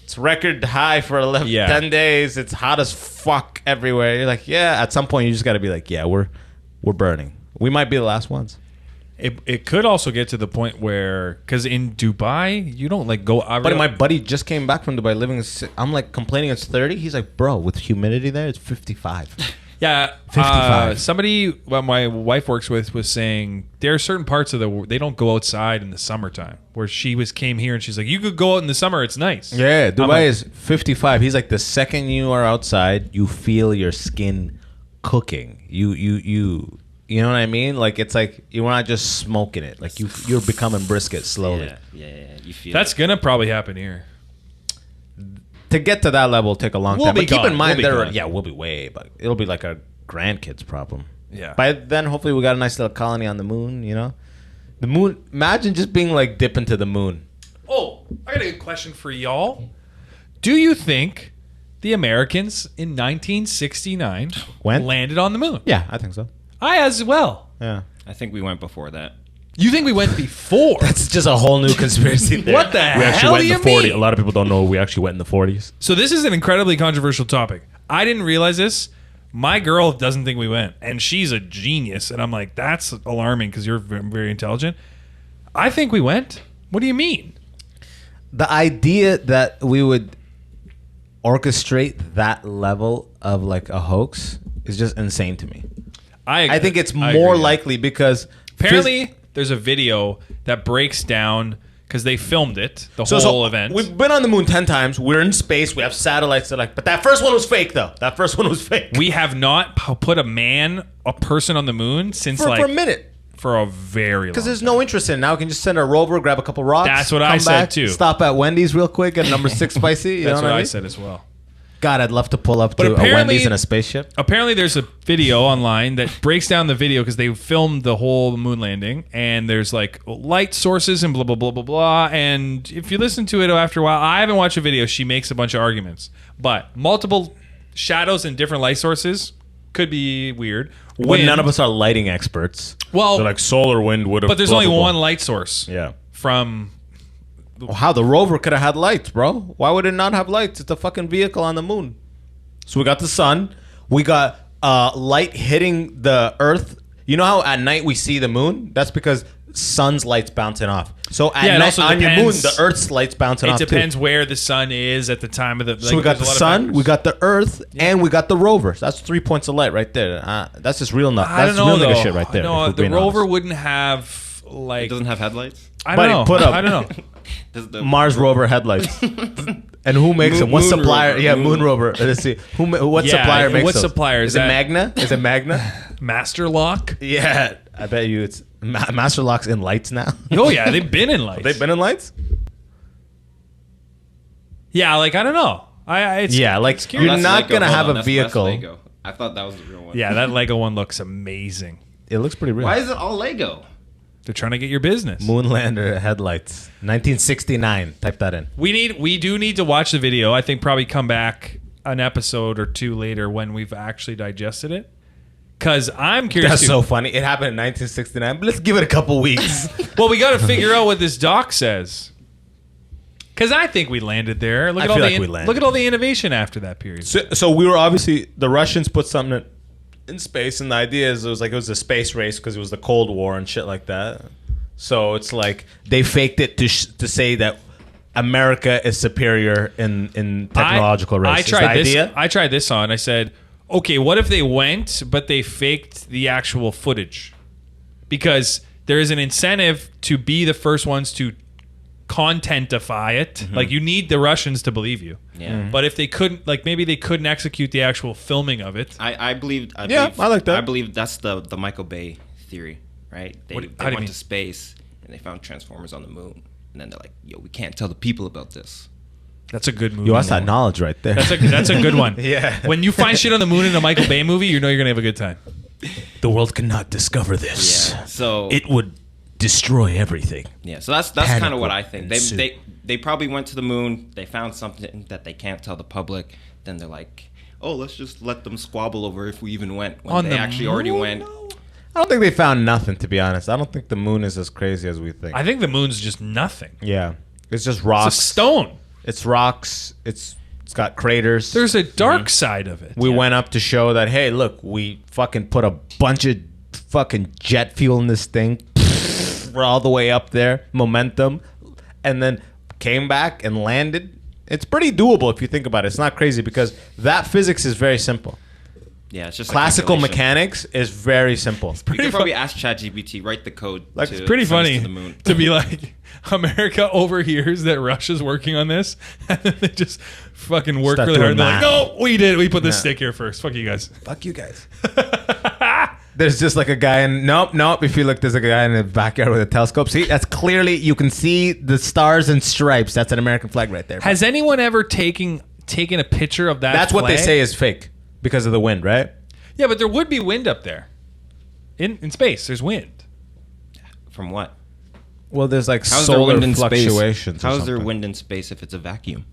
it's record high for 10 days. It's hot as fuck everywhere. You're like, yeah, at some point you just got to be like, yeah, we're burning. We might be the last ones. It could also get to the point where, because in Dubai, you don't like go. But my buddy just came back from Dubai living. I'm like complaining it's 30. He's like, bro, with humidity there, it's 55. Yeah, 55. Somebody my wife works with was saying there are certain parts of they don't go outside in the summertime. Where she came here and she's like, you could go out in the summer, it's nice. Yeah, I'm Dubai like, is 55. He's like, the second you are outside, you feel your skin cooking. You know what I mean? Like it's like you're not just smoking it. Like you're becoming brisket slowly. Yeah. You feel that's gonna probably happen here. To get to that level will take a long We'll time. be But keep gone. in mind, We'll be gone. we'll be way, but it'll be like a grandkids problem. Yeah. By then, hopefully, we got a nice little colony on the moon. You know, the moon. Imagine just being like dip into the moon. Oh, I got a good question for y'all. Do you think the Americans in 1969 landed on the moon? Yeah, I think so. I as well. Yeah, I think we went before that. You think we went before? that's just a whole new conspiracy theory. What the We actually hell went do in you the 40s. mean? A lot of people don't know we actually went in the 40s. So this is an incredibly controversial topic. I didn't realize this. My girl doesn't think we went, and she's a genius. And I'm like, that's alarming because you're very, very intelligent. I think we went. What do you mean? The idea that we would orchestrate that level of like a hoax is just insane to me. I think it's more likely because apparently there's a video that breaks down because they filmed it, the whole event. We've been on the moon 10 times. We're in space. We have satellites that but that first one was fake though. That first one was fake. We have not put a person on the moon since for a minute. For a very long Because there's no interest in it. Now we can just send a rover, grab a couple rocks. That's what come I said, back, too. Stop at Wendy's real quick, get number 6 spicy. You That's know what I I mean? said as well. God, I'd love to pull up But to a apparently- Wendy's in a spaceship. Apparently, there's a video online that breaks down the video because they filmed the whole moon landing, and there's like light sources and blah blah blah blah blah. And if you listen to it after a while, I haven't watched a video. She makes a bunch of arguments, but multiple shadows and different light sources could be weird. When none of us are lighting experts. Well, They're like solar wind would have. but there's only one light source. Yeah. From How the rover could have had lights, bro? Why would it not have lights? It's a fucking vehicle on the moon. So we got the sun. We got light hitting the Earth, You know how at night we see the moon? That's because sun's lights bouncing off. So at it night also on your moon, depends- the Earth's lights bouncing off It depends too. where the sun is at the time of the. So we got the there's a lot of sun, factors. we got the Earth, and we got the rover. That's 3 points of light right there. That's just real enough. I That's don't know real nigga though. shit right there. No, if we're the being rover honest. wouldn't have like. It doesn't have headlights. I Buddy, don't know. put up. I don't know. Does the Mars rover headlights. And who makes them? What Moon supplier? rover. Yeah, moon rover. Let's see. What Yeah, supplier makes what those? supplier is it that? Magna? Is it Magna? Master Lock. Yeah, I bet you it's Master Lock's in lights now. Oh yeah, they've been in lights. They've been in lights. Yeah, like I don't know. It's, Yeah, like it's you're curious. That's not Lego. gonna Hold have on, a that's vehicle. Lego. I thought that was the real one. Yeah, that Lego one looks amazing. It looks pretty real. Why is it all Lego? They're trying to get your business. Moonlander headlights, 1969. Type that in. We do need to watch the video. I think probably come back an episode or two later when we've actually digested it. Cause I'm curious. That's too. so funny. It happened in 1969, but let's give it a couple weeks. Well, we got to figure out what this doc says. Cause I think we landed there. Look I at all feel the like we landed. look at all the innovation after that period. So we were obviously the Russians put something in space, and the idea is it was a space race because it was the Cold War and shit like that. So it's like they faked it to say that America is superior in technological race. Is the idea? I tried this on. I said, okay, what if they went, but they faked the actual footage? Because there is an incentive to be the first ones to contentify it. Mm-hmm. Like you need the Russians to believe you. Yeah. But if they couldn't, like maybe they couldn't execute the actual filming of it. I believe. I like that. I believe that's the Michael Bay theory, right? They How do you went mean? to space and they found Transformers on the moon, and then they're like, "Yo, we can't tell the people about this." That's a good movie. Yo, that's that knowledge right there. That's a good one. Yeah. When you find shit on the moon in a Michael Bay movie, you know you're gonna have a good time. The world cannot discover this. Yeah. So It would destroy everything. yeah. So that's Panic kind of what will I think. ensue. They probably went to the moon. They found something that they can't tell the public. Then they're like, "Oh, let's just let them squabble over if we even went." When On they the actually already moon? went. I don't think they found nothing, to be honest. I don't think the moon is as crazy as we think. I think the moon's just nothing. Yeah. It's just It's rocks. a stone. It's rocks. It's got craters. There's a dark side of it. We went up to show that, hey, look, we fucking put a bunch of fucking jet fuel in this thing. We're all the way up there. Momentum. And then came back and landed. It's pretty doable if you think about it. It's not crazy because that physics is very simple. Yeah, it's just a Classical calculation. mechanics is very simple. You could probably ask ChatGPT, write the code. Like, to it's Pretty send us funny to the moon. to be like, America overhears that Russia's working on this, and then they just fucking work Start really hard. doing And they're like, math. no, we did. We put this Yeah. stick here first. Fuck you guys. Fuck you guys. There's just like a guy in nope. If you look, there's a guy in the backyard with a telescope. See, that's clearly you can see the stars and stripes. That's an American flag right there. Has anyone ever taken a picture of that? That's what they flag? say is fake because of the wind, right? Yeah, but there would be wind up there. In space, there's wind. From what? Well, there's like How's there solar wind in space? fluctuations. How is there wind in space if it's a vacuum?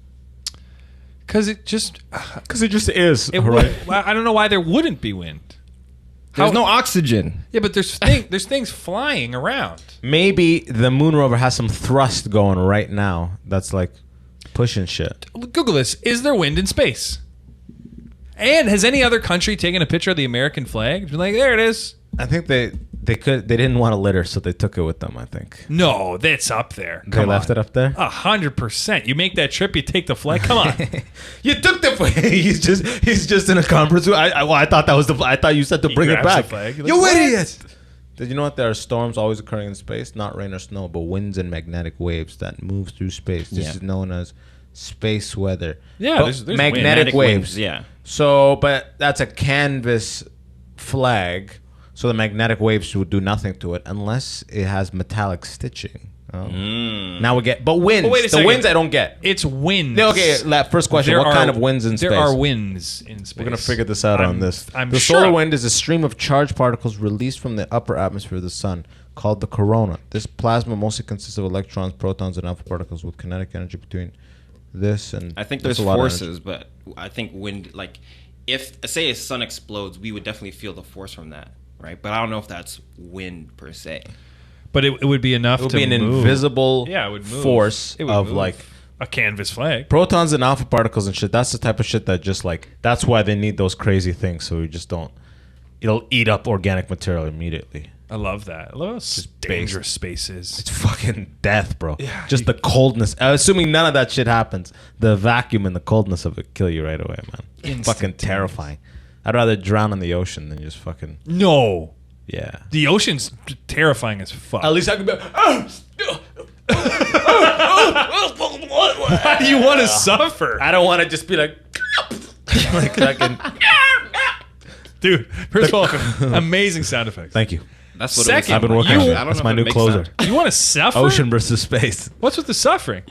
Because it just, Because it just is. it would, I don't know why there wouldn't be wind. There's no oxygen. Yeah, but there's things flying around. Maybe the moon rover has some thrust going right now. That's like pushing shit. Google this. Is there wind in space? And has any other country taken a picture of the American flag? Been like, there it is. I think they didn't want to litter, so they took it with them. I think No, that's up there. they left it up there. 100%. You make that trip, you take the flag. Come on. You took the flag. he's just in a conference room. I thought that was the. I thought you said to He bring it grabs back. the flag. Like, You what? idiot! Did you know that there are storms always occurring in space? Not rain or snow, but winds and magnetic waves that move through space. This Yeah. is known as space weather. Yeah, But there's magnetic waves. Yeah. So, but that's a canvas flag. So the magnetic waves would do nothing to it unless it has metallic stitching. Oh. Now we get, but winds. But wait a the second. winds I don't get. It's winds. Okay, first question. What kind of winds in space? There are winds in space. We're going to figure this out on this. I'm the sure. solar wind is a stream of charged particles released from the upper atmosphere of the sun called the corona. This plasma mostly consists of electrons, protons, and alpha particles with kinetic energy between this and... I think that's there's a lot of forces, but I think wind, like, if, say, a sun explodes, we would definitely feel the force from that, right? But I don't know if that's wind per se. But it would be enough It would to be an move. invisible Yeah, it would move. force It would of move. like a canvas flag. protons and alpha particles and shit. That's the type of shit that just like, that's why they need those crazy things. So we just don't it'll eat up organic material immediately. I love that. I love how dangerous space is. It's fucking death, bro. Yeah, just the coldness. Assuming none of that shit happens, the vacuum and the coldness of it kill you right away, man. It's fucking terrifying. I'd rather drown in the ocean than just fucking... No. Yeah. The ocean's terrifying as fuck. At least I can be... Why do you want to suffer? I don't want to just be like... like fucking... Dude, first of all, amazing sound effects. Thank you. That's what Second, it was. I've been working on it. I don't That's know my if it new makes closer. sense. You want to suffer? Ocean versus space. What's with the suffering?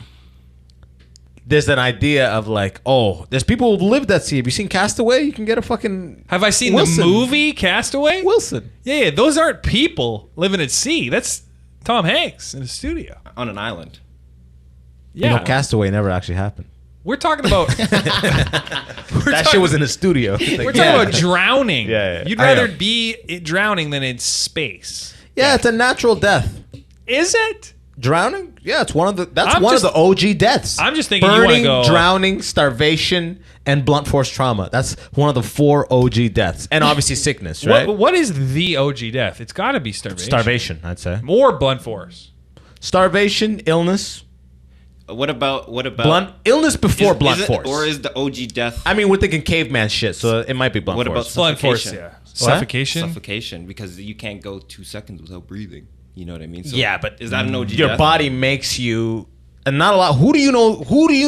There's an idea of like, oh, there's people who've lived at sea. Have you seen Castaway? You can get a fucking... Have I seen Wilson. the movie Castaway? Wilson. Yeah, those aren't people living at sea. That's Tom Hanks in a studio. On an island. Yeah. You know, Castaway never actually happened. We're talking about... That shit was in a studio. We're talking about drowning. Yeah. You'd I rather know. be drowning than in space. Yeah, it's a natural death. Is it? Drowning? Yeah, it's one of the... That's I'm one just- of the OG deaths. I'm just thinking you wanna burning, go- drowning, starvation, and blunt force trauma. That's one of the 4 OG deaths, and obviously sickness, right? What is the OG death? It's got to be starvation. Starvation, I'd say. More blunt force. Starvation, illness, What about blunt illness before blunt is it, force. or is the OG death? I mean, we're thinking caveman shit, so it might be blunt What force. about Blunt force, Suffocation. yeah. Suffocation. Suffocation, because you can't go 2 seconds without breathing. You know what I mean? So Yeah, but is that an OG your death? body makes you, and not a lot. Who do you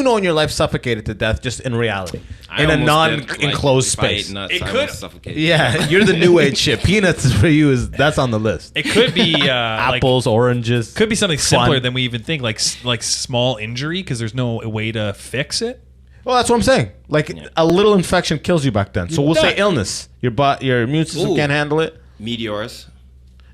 know in your life suffocated to death just in reality, I in a almost did, non-enclosed like, if I ate space? nuts, It I could- almost suffocated. Yeah, you're the new age shit. Peanuts is for you. That's on the list. It could be like, Apples, oranges. could be something Fun. simpler than we even think, like small injury because there's no way to fix it. Well, that's what I'm saying. Like a little infection kills you back then. So we'll say done. illness. Your immune system Ooh. can't handle it. Meteors.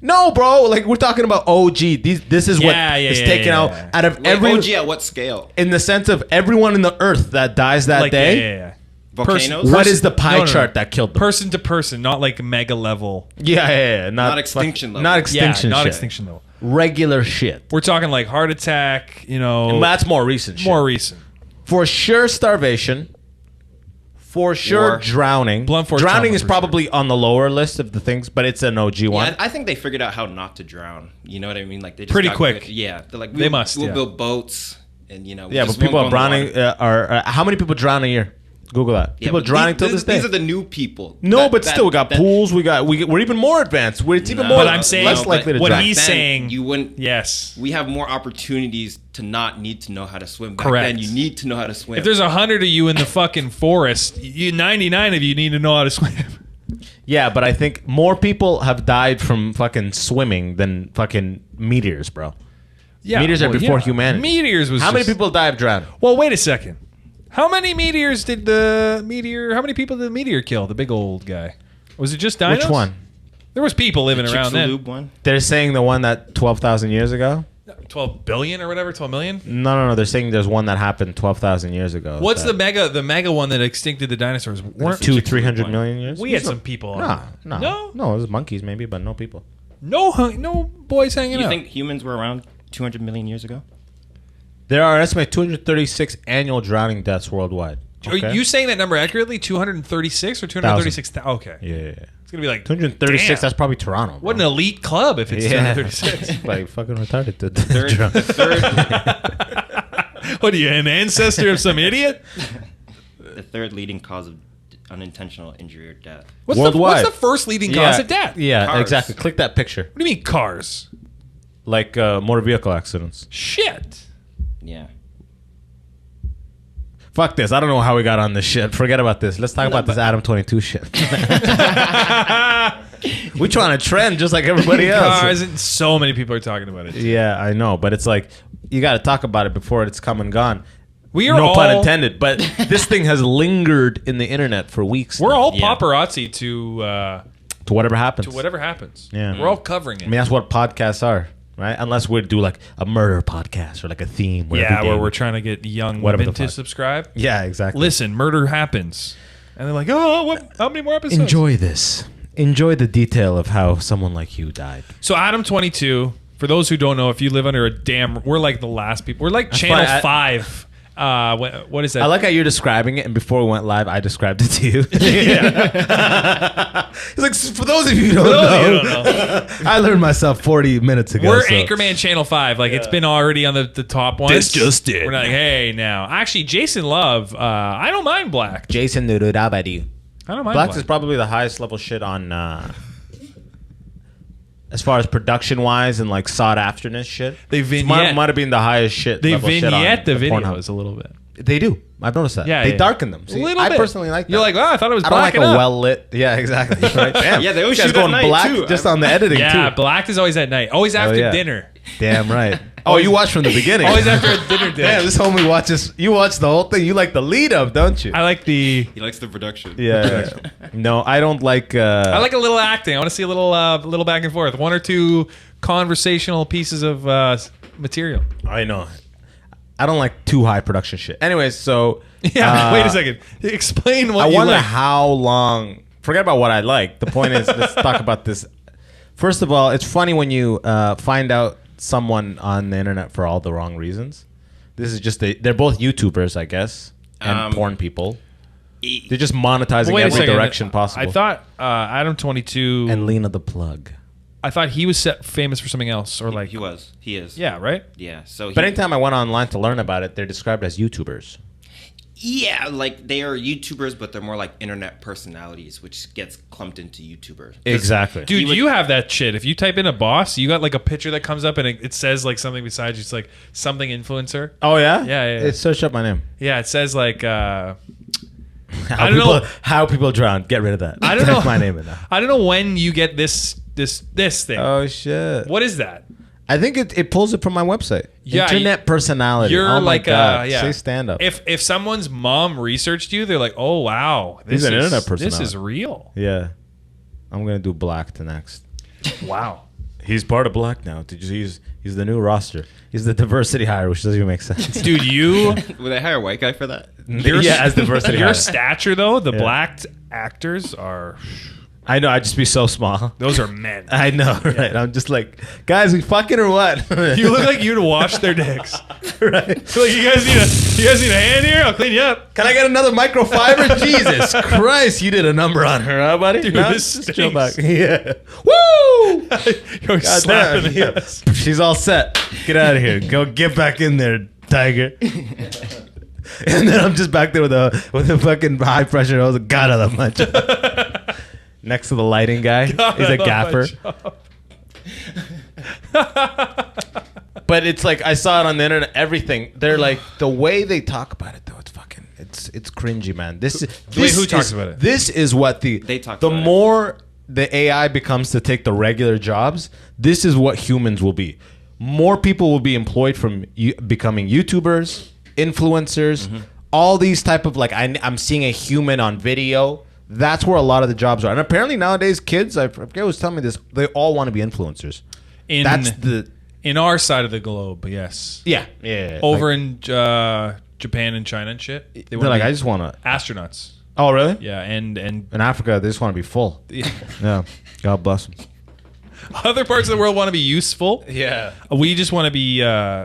No, bro. Like we're talking about OG. This is what is taken out of Wait, every. OG at what scale? In the sense of everyone in the earth that dies that Like day. yeah. Volcanoes. What is the pie No, no, no. chart that killed them? Person to person, not like mega level. Yeah. Not extinction level. Not Yeah, extinction. not shit. extinction level. Regular shit. We're talking like heart attack. And that's more recent. Shit. more recent. For sure, starvation. For sure, War. drowning. Blunt force Drowning trauma is for probably on the lower list of the things, but it's an OG one. Yeah, I think they figured out how not to drown. You know what I mean? Like they just Pretty got quick. good- Yeah, they're like They must, We'll yeah. build boats, and we Yeah, just but people won't are go in the drowning. water. How many people drown a year? Google that. Yeah, People but drowning till this day. These are the new people. No, That- but that- still, we got that- pools. We're even more advanced. It's even No, more. But I'm saying- less no, likely to what drown. he's Then saying- you wouldn't. Yes. We have more opportunities to not need to know how to swim. Back Correct. then, you need to know how to swim. If there's 100 of you in the fucking forest, 99 of you need to know how to swim. Yeah, but I think more people have died from fucking swimming than fucking meteors, bro. Yeah, Meteors are before humanity. Meteors was How many just- people die of drowning? Well, wait a second. How many meteors did the meteor? How many people did the meteor kill? The big old guy. Was it just dinos? Which one? There was people living around then. Chicxulub one. They're saying the one that 12,000 years ago. 12 billion or whatever. 12 million. No. They're saying there's one that happened 12,000 years ago. What's that- the mega one that extincted the dinosaurs? Weren't 200-300 million years? we had some people? No. No, No, it was monkeys maybe, but no people. no boys hanging You out. think humans were around 200 million years ago? There are an estimated 236 annual drowning deaths worldwide. Are you saying that number accurately? 236 or 236? Okay. Yeah. It's gonna be like 236. damn. That's probably Toronto. Bro. What an elite club if it's Yeah. 236. Like fucking retarded. To The third, What are you, an ancestor of some idiot? the third leading cause of unintentional injury or death. Worldwide. What's the first leading cause of death? Yeah, Cars. exactly. Click that picture. What do you mean cars? Like motor vehicle accidents. Shit. Yeah. Fuck this. I don't know how we got on this shit. Forget about this. Let's talk about this Adam 22 shit. We trying to trend just like everybody else. Cars, and so many people are talking about it. Yeah, I know, but it's like you got to talk about it before it's come and gone. We are No all, pun intended, but this thing has lingered in the internet for weeks. We're now. all Yeah. paparazzi to whatever happens. whatever happens. Yeah. We're all covering it. I mean, that's what podcasts are, right? Unless we do like a murder podcast or like a theme. Where every yeah, day where we- we're trying to get young Whatever women the to fuck. subscribe. Yeah, exactly. Listen, murder happens. And they're like, oh, what? How many more episodes? Enjoy this. Enjoy the detail of how someone like you died. So Adam 22, for those who don't know, if you live under a damn, we're like the last people. We're like Channel fine. 5 What is that? I like how you're describing it, and before we went live, I described it to you. It's like, for those of you who don't know, I learned myself 40 minutes ago. We're Anchorman Channel 5. Like, it's been already on the top ones. This just did. We're like, hey, now. Actually, Jason Love, I don't mind Black. Jason Nurudabadi. I don't mind Black Black. is probably the highest level shit on, as far as production wise and like sought afterness shit. They vignette. Might have been the highest shit. They level shit on vignette the Pornhub. videos a little bit. They do. I've noticed that. Yeah, they yeah. darken them. See, A little I bit. personally like that. You're like, oh, I thought it was I don't black like a enough. well lit. Yeah, exactly. Right? Damn. Yeah, they always This guy's shoot at going night, black too. just on the editing Yeah, too. Black is always at night. Always after yeah. dinner. Damn right. Oh, you watch from the beginning. Always after a dinner date. Damn, this homie watches. You watch the whole thing. You like the lead up, don't you? I like the... He likes the production. Yeah. No, I don't like. I like a little acting. I want to see a little back and forth. One or two conversational pieces of material. I know. I don't like too high production shit. Anyways, so Yeah, wait a second. Explain what I you wonder like. how long. Forget about what I like. The point is, let's talk about this. First of all, it's funny when you find out someone on the internet for all the wrong reasons. This is just they're both YouTubers, I guess, and porn people. They're just monetizing Wait a every second. direction possible. I thought Adam 22... and Lena the plug. I thought he was famous for something else. Or like... He is. Yeah, right? Yeah. So But anytime I went online to learn about it, they're described as YouTubers. yeah, like they are YouTubers, but they're more like internet personalities, which gets clumped into YouTuber. Exactly. Dude, you have that shit. If you type in a boss, you got like a picture that comes up and it says like something besides you. It's like something influencer. Oh yeah? Yeah. It search up my name. Yeah, it says like... How don't know. How people drown. Get rid of that. I don't know. Type my name in now. I don't know when you get this thing. Oh shit. What is that? I think it pulls it from my website. Yeah, Internet personality. You're oh my like God. yeah. Say stand up. If someone's mom researched you, they're like, oh wow, He's an internet This personality. is real. Yeah. I'm gonna do Black to next. Wow. He's part of Black now. Did you see he's the new roster. He's the diversity hire, which doesn't even make sense. Dude, you Would they hire a white guy for that? yeah, as diversity your hire. stature though, the Yeah. black actors are I know, I'd just be so small. those are men. I know, right? I'm just like, guys, we fucking or what? You look like you'd wash their dicks. right. Like you guys need a hand here? I'll clean you up. Can I get another microfiber? Jesus Christ, you did a number on her, huh, buddy? Dude, No? this Just chill stinks. back. Yeah. Woo! You're God slapping damn. the Yeah. ass. She's all set. Get out of here. Go get back in there, tiger. And then I'm just back there with a fucking high pressure hose. God, I love my job. Next to the lighting guy. God, He's I a love my gaffer. But it's like I saw it on the internet. Everything. They're like the way they talk about it though. It's fucking. It's cringy, man. Who talks about it? This is what They talk the about it. more the AI becomes to take the regular jobs. This is what humans will be. More people will be employed from becoming YouTubers, influencers, all these type of like I'm seeing a human on video. That's where a lot of the jobs are. And apparently nowadays kids, I forget who was telling me this, they all want to be influencers. In our side of the globe, yes. Yeah. Over in Japan and China and shit. They're like, I just want to. astronauts. Oh, really? Yeah, and In Africa, they just want to be full. Yeah. God bless them. other parts of the world want to be useful. Yeah. We just want to be.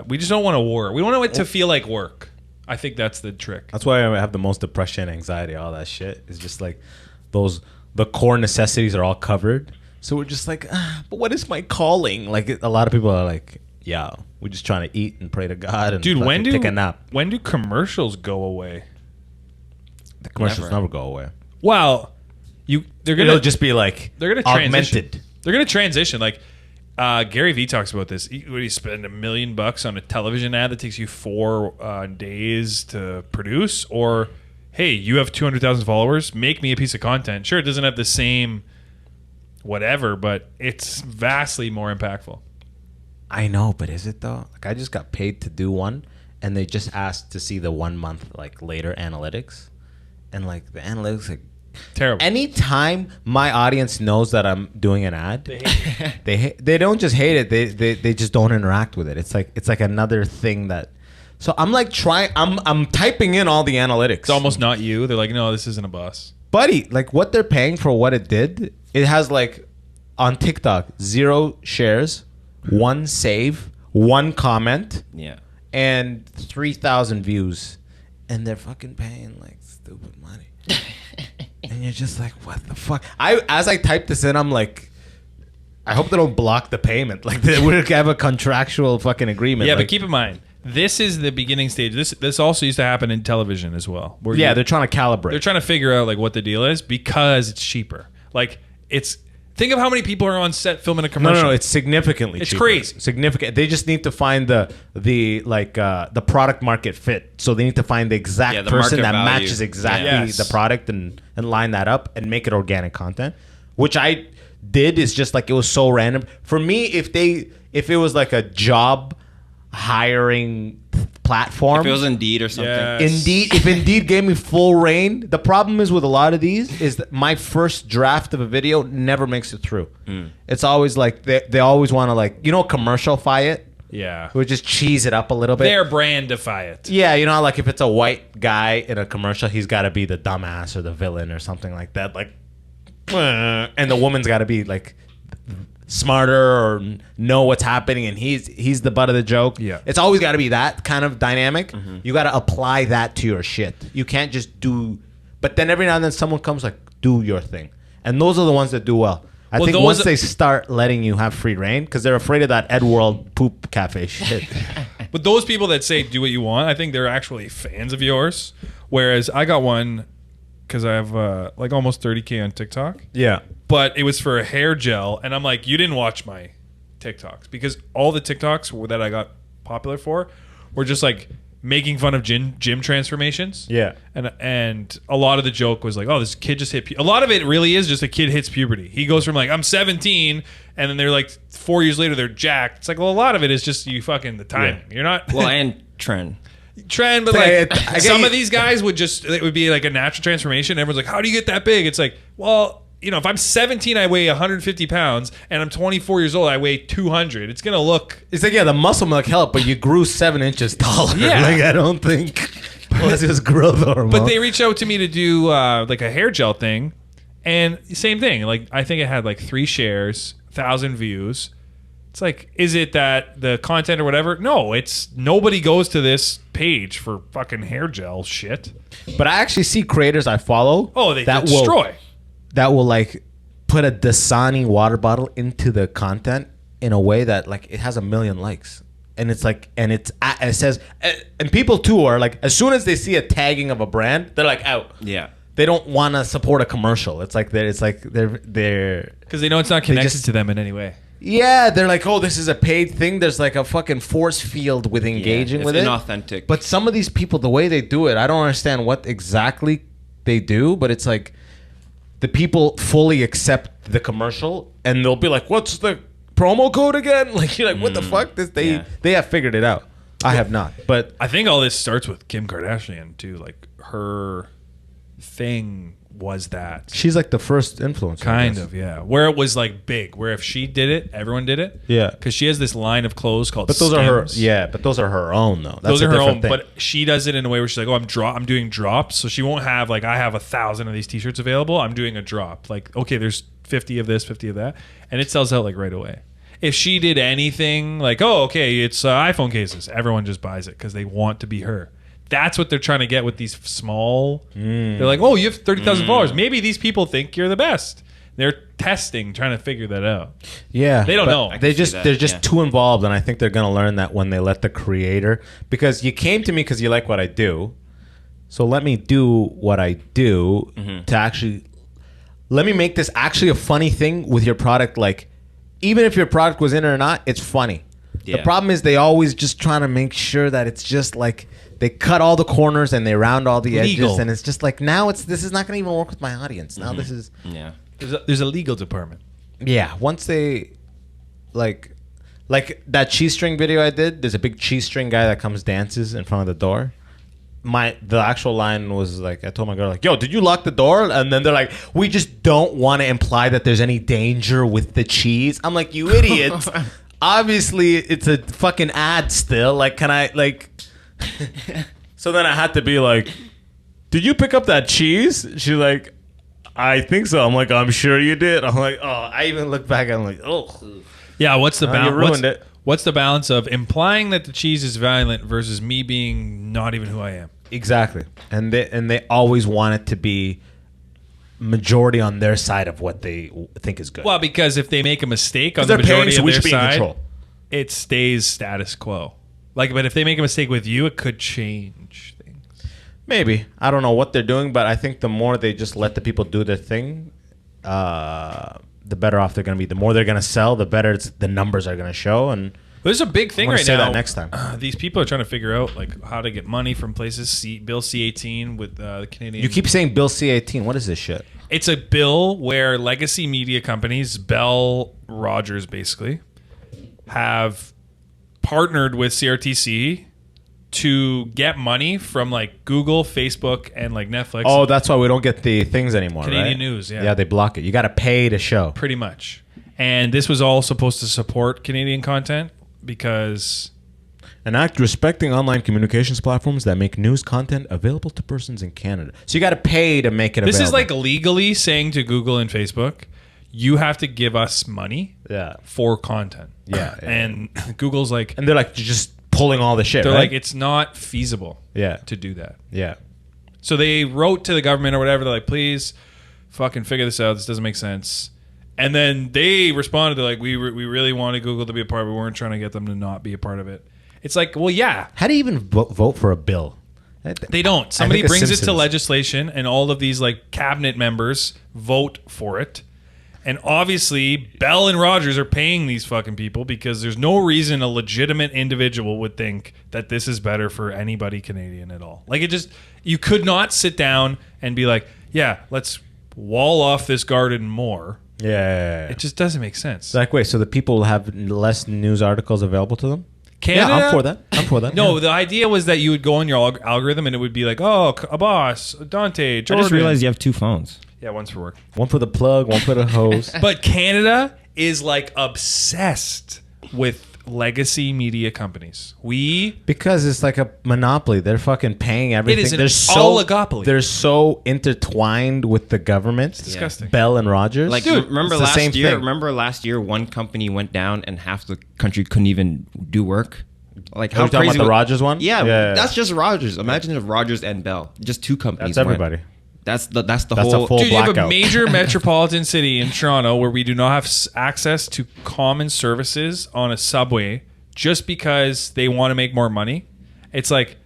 We just don't want to work. We want it to feel like work. I think that's the trick. That's why I have the most depression, anxiety, all that shit. It's just like the core necessities are all covered. So we're just like, but what is my calling? Like a lot of people are like, yeah, we're just trying to eat and pray to God and Dude, fucking take a nap. when do commercials go away? The commercials never go away. Well, they're gonna It'll just be like they're gonna transition. augmented. They're gonna transition. Like Gary Vee talks about this. Would you spend $1 million on a television ad that takes you 4 days to produce, or hey, you have 200,000 followers, make me a piece of content. Sure, it doesn't have the same whatever, but it's vastly more impactful. I know, but is it though? Like I just got paid to do one, and they just asked to see the 1 month like later analytics, and like the analytics like. Terrible. Anytime my audience knows that I'm doing an ad, they don't just hate it. They just don't interact with it. It's like another thing that. So I'm like I'm typing in all the analytics. It's almost not you. They're like, no, this isn't a bus. buddy. Like what they're paying for what it did. It has like on TikTok 0 shares, 1 save, 1 comment. Yeah. and 3,000 views, and they're fucking paying like stupid money. And you're just like, what the fuck? As I type this in, I'm like, I hope they don't block the payment. Like, we have a contractual fucking agreement. Yeah, like, but keep in mind, this is the beginning stage. This also used to happen in television as well. They're trying to calibrate. They're trying to figure out like what the deal is because it's cheaper. Like, think of how many people are on set filming a commercial. No, it's significantly cheaper. Crazy. Significant. They just need to find the product market fit. So they need to find the exact the person market that value. matches exactly Yes. the product and line that up and make it organic content. Which I did is just like, it was so random. For me, if it was like a job hiring platform. If it was Indeed or something. Yes. If Indeed gave me full reign, the problem is with a lot of these is that my first draft of a video never makes it through. It's always like they always want to like, commercialify it. Yeah. We just cheese it up a little bit. Their brandify it. Yeah, like if it's a white guy in a commercial, he's got to be the dumbass or the villain or something like that. Like, and the woman's got to be like smarter or know what's happening, and he's the butt of the joke. Yeah. It's always got to be that kind of dynamic. You got to apply that to your shit. You can't just do. But then every now and then someone comes like, do your thing, and those are the ones that do well. I think once they start letting you have free reign, because they're afraid of that Edworld poop cafe shit. But those people that say do what you want, I think they're actually fans of yours. Whereas I got one because I have like almost 30K on TikTok. Yeah. But it was for a hair gel, and I'm like, you didn't watch my TikToks because all the TikToks that I got popular for were just like making fun of gym transformations. Yeah. And a lot of the joke was like, oh, this kid just hit a lot of it really is just a kid hits puberty. He goes from like, I'm 17, and then they're like 4 years later they're jacked. It's like, well, a lot of it is just you fucking the timing. Yeah. You're not Well, and trend. but like some of these guys it would be like a natural transformation. Everyone's like, how do you get that big? It's like, well, if I'm 17, I weigh 150 pounds, and I'm 24 years old, I weigh 200. It's gonna look. It's like, the muscle milk helped, but you grew 7 inches taller. Yeah. Like, I don't think unless it was growth hormone. But they reached out to me to do like a hair gel thing, and same thing. Like, I think it had like 3 shares, 1,000 views. It's like, is it that the content or whatever? No, it's nobody goes to this page for fucking hair gel shit. But I actually see creators I follow. Oh, they that destroy. That will like put a Dasani water bottle into the content in a way that like it has 1 million likes, and it's like, and it says, and people too are like, as soon as they see a tagging of a brand, they're like out. Yeah. They don't want to support a commercial. It's like they're Because they know it's not connected to them in any way. Yeah, they're like, oh, this is a paid thing. There's like a fucking force field with engaging with it. It's inauthentic. But some of these people, the way they do it, I don't understand what exactly they do, but it's like the people fully accept the commercial and they'll be like, what's the promo code again? Like, you're like, what the fuck? They have figured it out. I have not. But I think all this starts with Kim Kardashian too. Like, her thing was that she's like the first influencer. Kind of, yeah. Where it was like big, where if she did it, everyone did it. Yeah. Because she has this line of clothes called But those Skims. are her. Yeah, but those are her own though. That's those are her own. thing. But she does it in a way where she's like, oh, I'm doing drops. So she won't have like, I have 1,000 of these t-shirts available. I'm doing a drop. Like, okay, there's 50 of this, 50 of that. And it sells out like right away. If she did anything like, oh, okay, it's iPhone cases, everyone just buys it because they want to be her. That's what they're trying to get with these small. They're like, oh, you have 30,000 followers. Maybe these people think you're the best. They're testing, trying to figure that out. Yeah, they don't know. They're just too involved, and I think they're gonna learn that when they let the creator. Because you came to me because you like what I do, so let me do what I do to actually. Let me make this actually a funny thing with your product. Like, even if your product was in it or not, it's funny. Yeah. The problem is they always just trying to make sure that it's just like. They cut all the corners and they round all the edges, and it's just like, now this is not going to even work with my audience. Now this is there's a legal department. Yeah, once they like that cheese string video I did. There's a big cheese string guy that comes dances in front of the door. The actual line was like, I told my girl like, yo, did you lock the door? And then they're like, we just don't want to imply that there's any danger with the cheese. I'm like, you idiots. Obviously, it's a fucking ad still. Like, can I like? So then I had to be like, did you pick up that cheese? She's like, I think so. I'm like, I'm sure you did. I'm like, oh, I even look back and I'm like, oh. Yeah, what's the You ruined balance? it. What's the balance of implying that the cheese is violent versus me being not even who I am? Exactly. And they always want it to be majority on their side of what they think is good. Well, because if they make a mistake on the they're paying, majority so of we their should be in side, control. it stays status quo. Like, but if they make a mistake with you, it could change things. Maybe. I don't know what they're doing, but I think the more they just let the people do their thing, the better off they're going to be. The more they're going to sell, the better the numbers are going to show. And there's a big thing I'm gonna right say now. that next time. These people are trying to figure out like how to get money from places. Bill C-18 with the Canadian. You keep saying Bill C-18. What is this shit? It's a bill where legacy media companies, Bell, Rogers, basically, have partnered with CRTC to get money from like Google, Facebook, and like Netflix. Oh, that's why we don't get the things anymore, Canadian right? news, yeah. Yeah, they block it. You got to pay to show. Pretty much. And this was all supposed to support Canadian content because... An act respecting online communications platforms that make news content available to persons in Canada. So you got to pay to make it available. This is like legally saying to Google and Facebook, you have to give us money for content. Yeah. And Google's like... And they're like just pulling all the shit, They're right? like, it's not feasible to do that. Yeah. So they wrote to the government or whatever. They're like, please fucking figure this out. This doesn't make sense. And then they responded. They're like, we really wanted Google to be a part. We weren't trying to get them to not be a part of it. It's like, well, yeah. How do you even vote for a bill? They don't. Somebody think brings it to Simpsons. legislation, and all of these like cabinet members vote for it. And obviously, Bell and Rogers are paying these fucking people because there's no reason a legitimate individual would think that this is better for anybody Canadian at all. Like, it just, you could not sit down and be like, yeah, let's wall off this garden more. Yeah. It just doesn't make sense. Like, wait, so the people will have less news articles available to them? Canada? Yeah, I'm for that. No, the idea was that you would go on your algorithm and it would be like, oh, Abbas, Dante, Jordan. I just realized you have two phones. Yeah, one's for work. One for the plug, one for the hose. But Canada is like obsessed with legacy media companies. Because it's like a monopoly. They're fucking paying everything. It is an oligopoly. They're so intertwined with the government. It's disgusting. Bell and Rogers. Like, Dude, remember it's the last same year? thing. Remember last year, one company went down and half the country couldn't even do work. Like, Are how you talking crazy about the was- Rogers one? Yeah, that's just Rogers. Imagine if Rogers and Bell, just two companies. That's went. everybody. That's the That's whole. a full Dude, you have a blackout. major metropolitan city in Toronto where we do not have access to common services on a subway just because they want to make more money. It's like,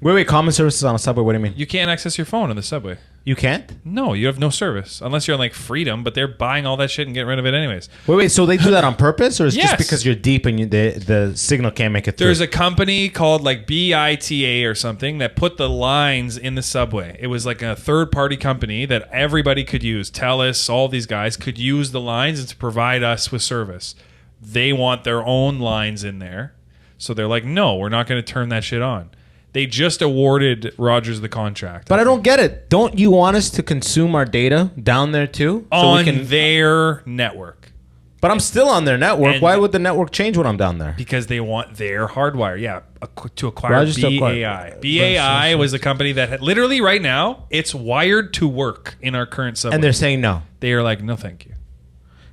Wait, common services on a subway. What do you mean? you can't access your phone on the subway. You can't? No, you have no service unless you're on like Freedom, but they're buying all that shit and getting rid of it anyways. Wait, so they do that on purpose, or is it Yes. just because you're deep and the signal can't make it through? There's a company called like BITA or something that put the lines in the subway. It was like a third-party company that everybody could use. TELUS, all these guys could use the lines and to provide us with service. They want their own lines in there. So they're like, no, we're not going to turn that shit on. They just awarded Rogers the contract. But I don't get it. Don't you want us to consume our data down there too? on their network. But I'm still on their network. And- Why would the network change when I'm down there? Because they want their hardwire, to acquire Rogers to BAI. acquire. BAI was the company that had, literally right now, it's wired to work in our current subway. And they're saying no. They are like, no, thank you.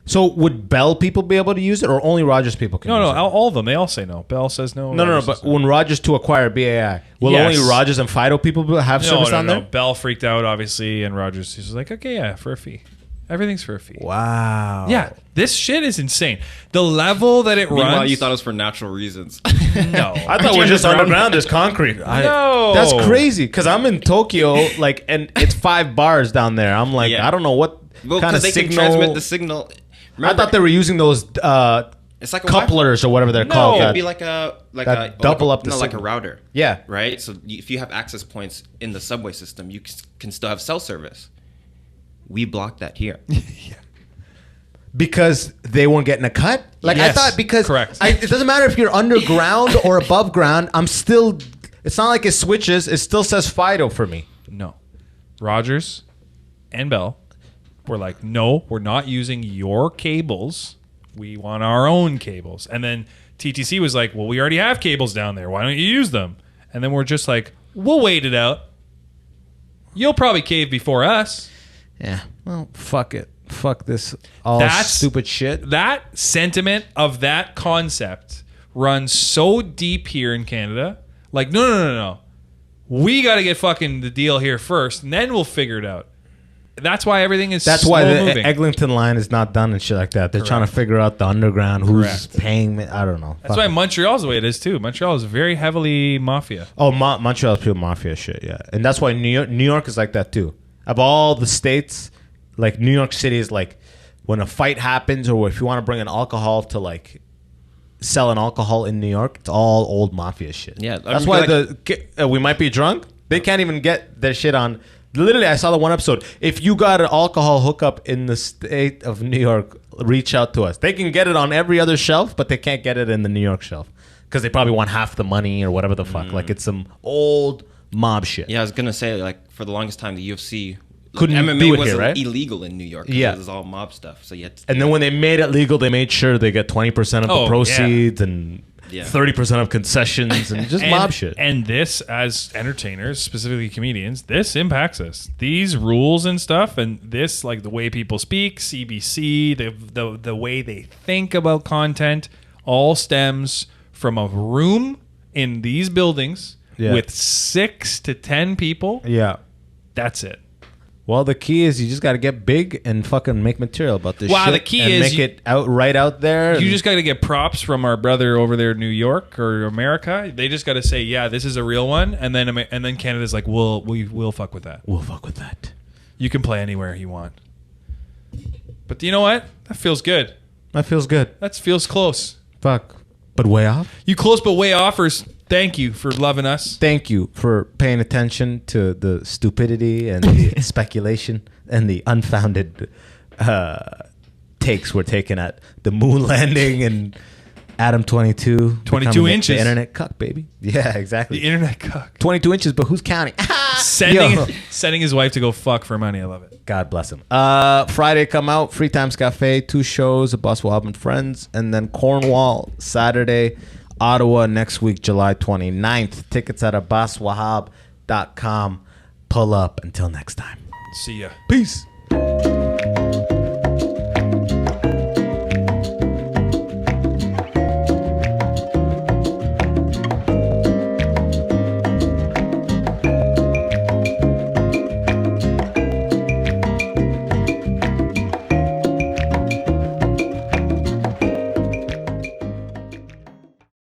So would Bell people be able to use it, or only Rogers people can No, use no, it? all of them. They all say no. Bell says no. No. Rogers But says no. when Rogers to acquire BAI, will Yes. only Rogers and Fido people have service on there? Bell freaked out, obviously, and Rogers was like, okay, yeah, for a fee. Everything's for a fee. Wow. Yeah, this shit is insane. The level that it Meanwhile, runs. you thought it was for natural reasons. No. I thought we're just underground. There's concrete. No. That's crazy. Because I'm in Tokyo, like, and it's 5 bars down there. I'm like, Yeah. I don't know what Well, kind of because they signal. can transmit the signal. I thought they were using those It's like a couplers or whatever they're No, called. it'd that- be like a that double up the no, like a signal. router. Yeah. Right. So if you have access points in the subway system, you can still have cell service. We blocked that here. Because they weren't getting a cut? Like, Yes, I thought because correct. It doesn't matter if you're underground or above ground. I'm still... It's not like it switches. It still says Fido for me. No. Rogers and Bell were like, no, we're not using your cables. We want our own cables. And then TTC was like, well, we already have cables down there. Why don't you use them? And then we're just like, we'll wait it out. You'll probably cave before us. Yeah. Well, fuck it. Fuck this all That's- stupid shit. That sentiment of that concept runs so deep here in Canada. Like, no. We got to get fucking the deal here first, and then we'll figure it out. That's why everything is That's slow why the moving. Eglinton line is not done and shit like that. They're Correct. trying to figure out the underground, who's Correct. paying me. I don't know. That's why Montreal's the way it is too. Montreal is very heavily mafia. Oh, Montreal's pure mafia shit, yeah. And that's why New York is like that too. Of all the states, like New York City is like when a fight happens or if you want to bring an alcohol to like sell an alcohol in New York, it's all old mafia shit. Yeah, that's why we might be drunk. They can't even get their shit on. Literally, I saw the one episode. If you got an alcohol hookup in the state of New York, reach out to us. They can get it on every other shelf, but they can't get it in the New York shelf because they probably want half the money or whatever the fuck. Like it's some old mob shit. Yeah, I was gonna say like for the longest time the UFC Couldn't MMA do it was here, right? illegal in New York. Yeah. It was all mob stuff. So you had to And then when they made it legal, they made sure they get 20% of the proceeds and 30% of concessions and just mob shit. And this, as entertainers, specifically comedians, this impacts us. These rules and stuff, and this, like the way people speak, CBC, the way they think about content, all stems from a room in these buildings with 6 to 10 people. Yeah. That's it. Well, the key is you just got to get big and fucking make material about this shit. The key and is make it out there. You just got to get props from our brother over there in New York or America. They just got to say, yeah, this is a real one. And then Canada's like, we'll fuck with that. We'll fuck with that. You can play anywhere you want. But you know what? That feels good. That feels good. That feels close. Fuck. But way off? You close but way offers. Thank you for loving us. Thank you for paying attention to the stupidity and the speculation and the unfounded takes we're taking at the moon landing and Adam 22. 22 inches. The internet cuck, baby. Yeah, exactly. The internet cuck. 22 inches, but who's counting? Sending his wife to go fuck for money. I love it. God bless him. Friday come out, Free Times Cafe, 2 shows, abbaswahab and Friends, and then Cornwall, Saturday, Ottawa next week, July 29th. Tickets at abbaswahab.com. Pull up. Until next time. See ya. Peace.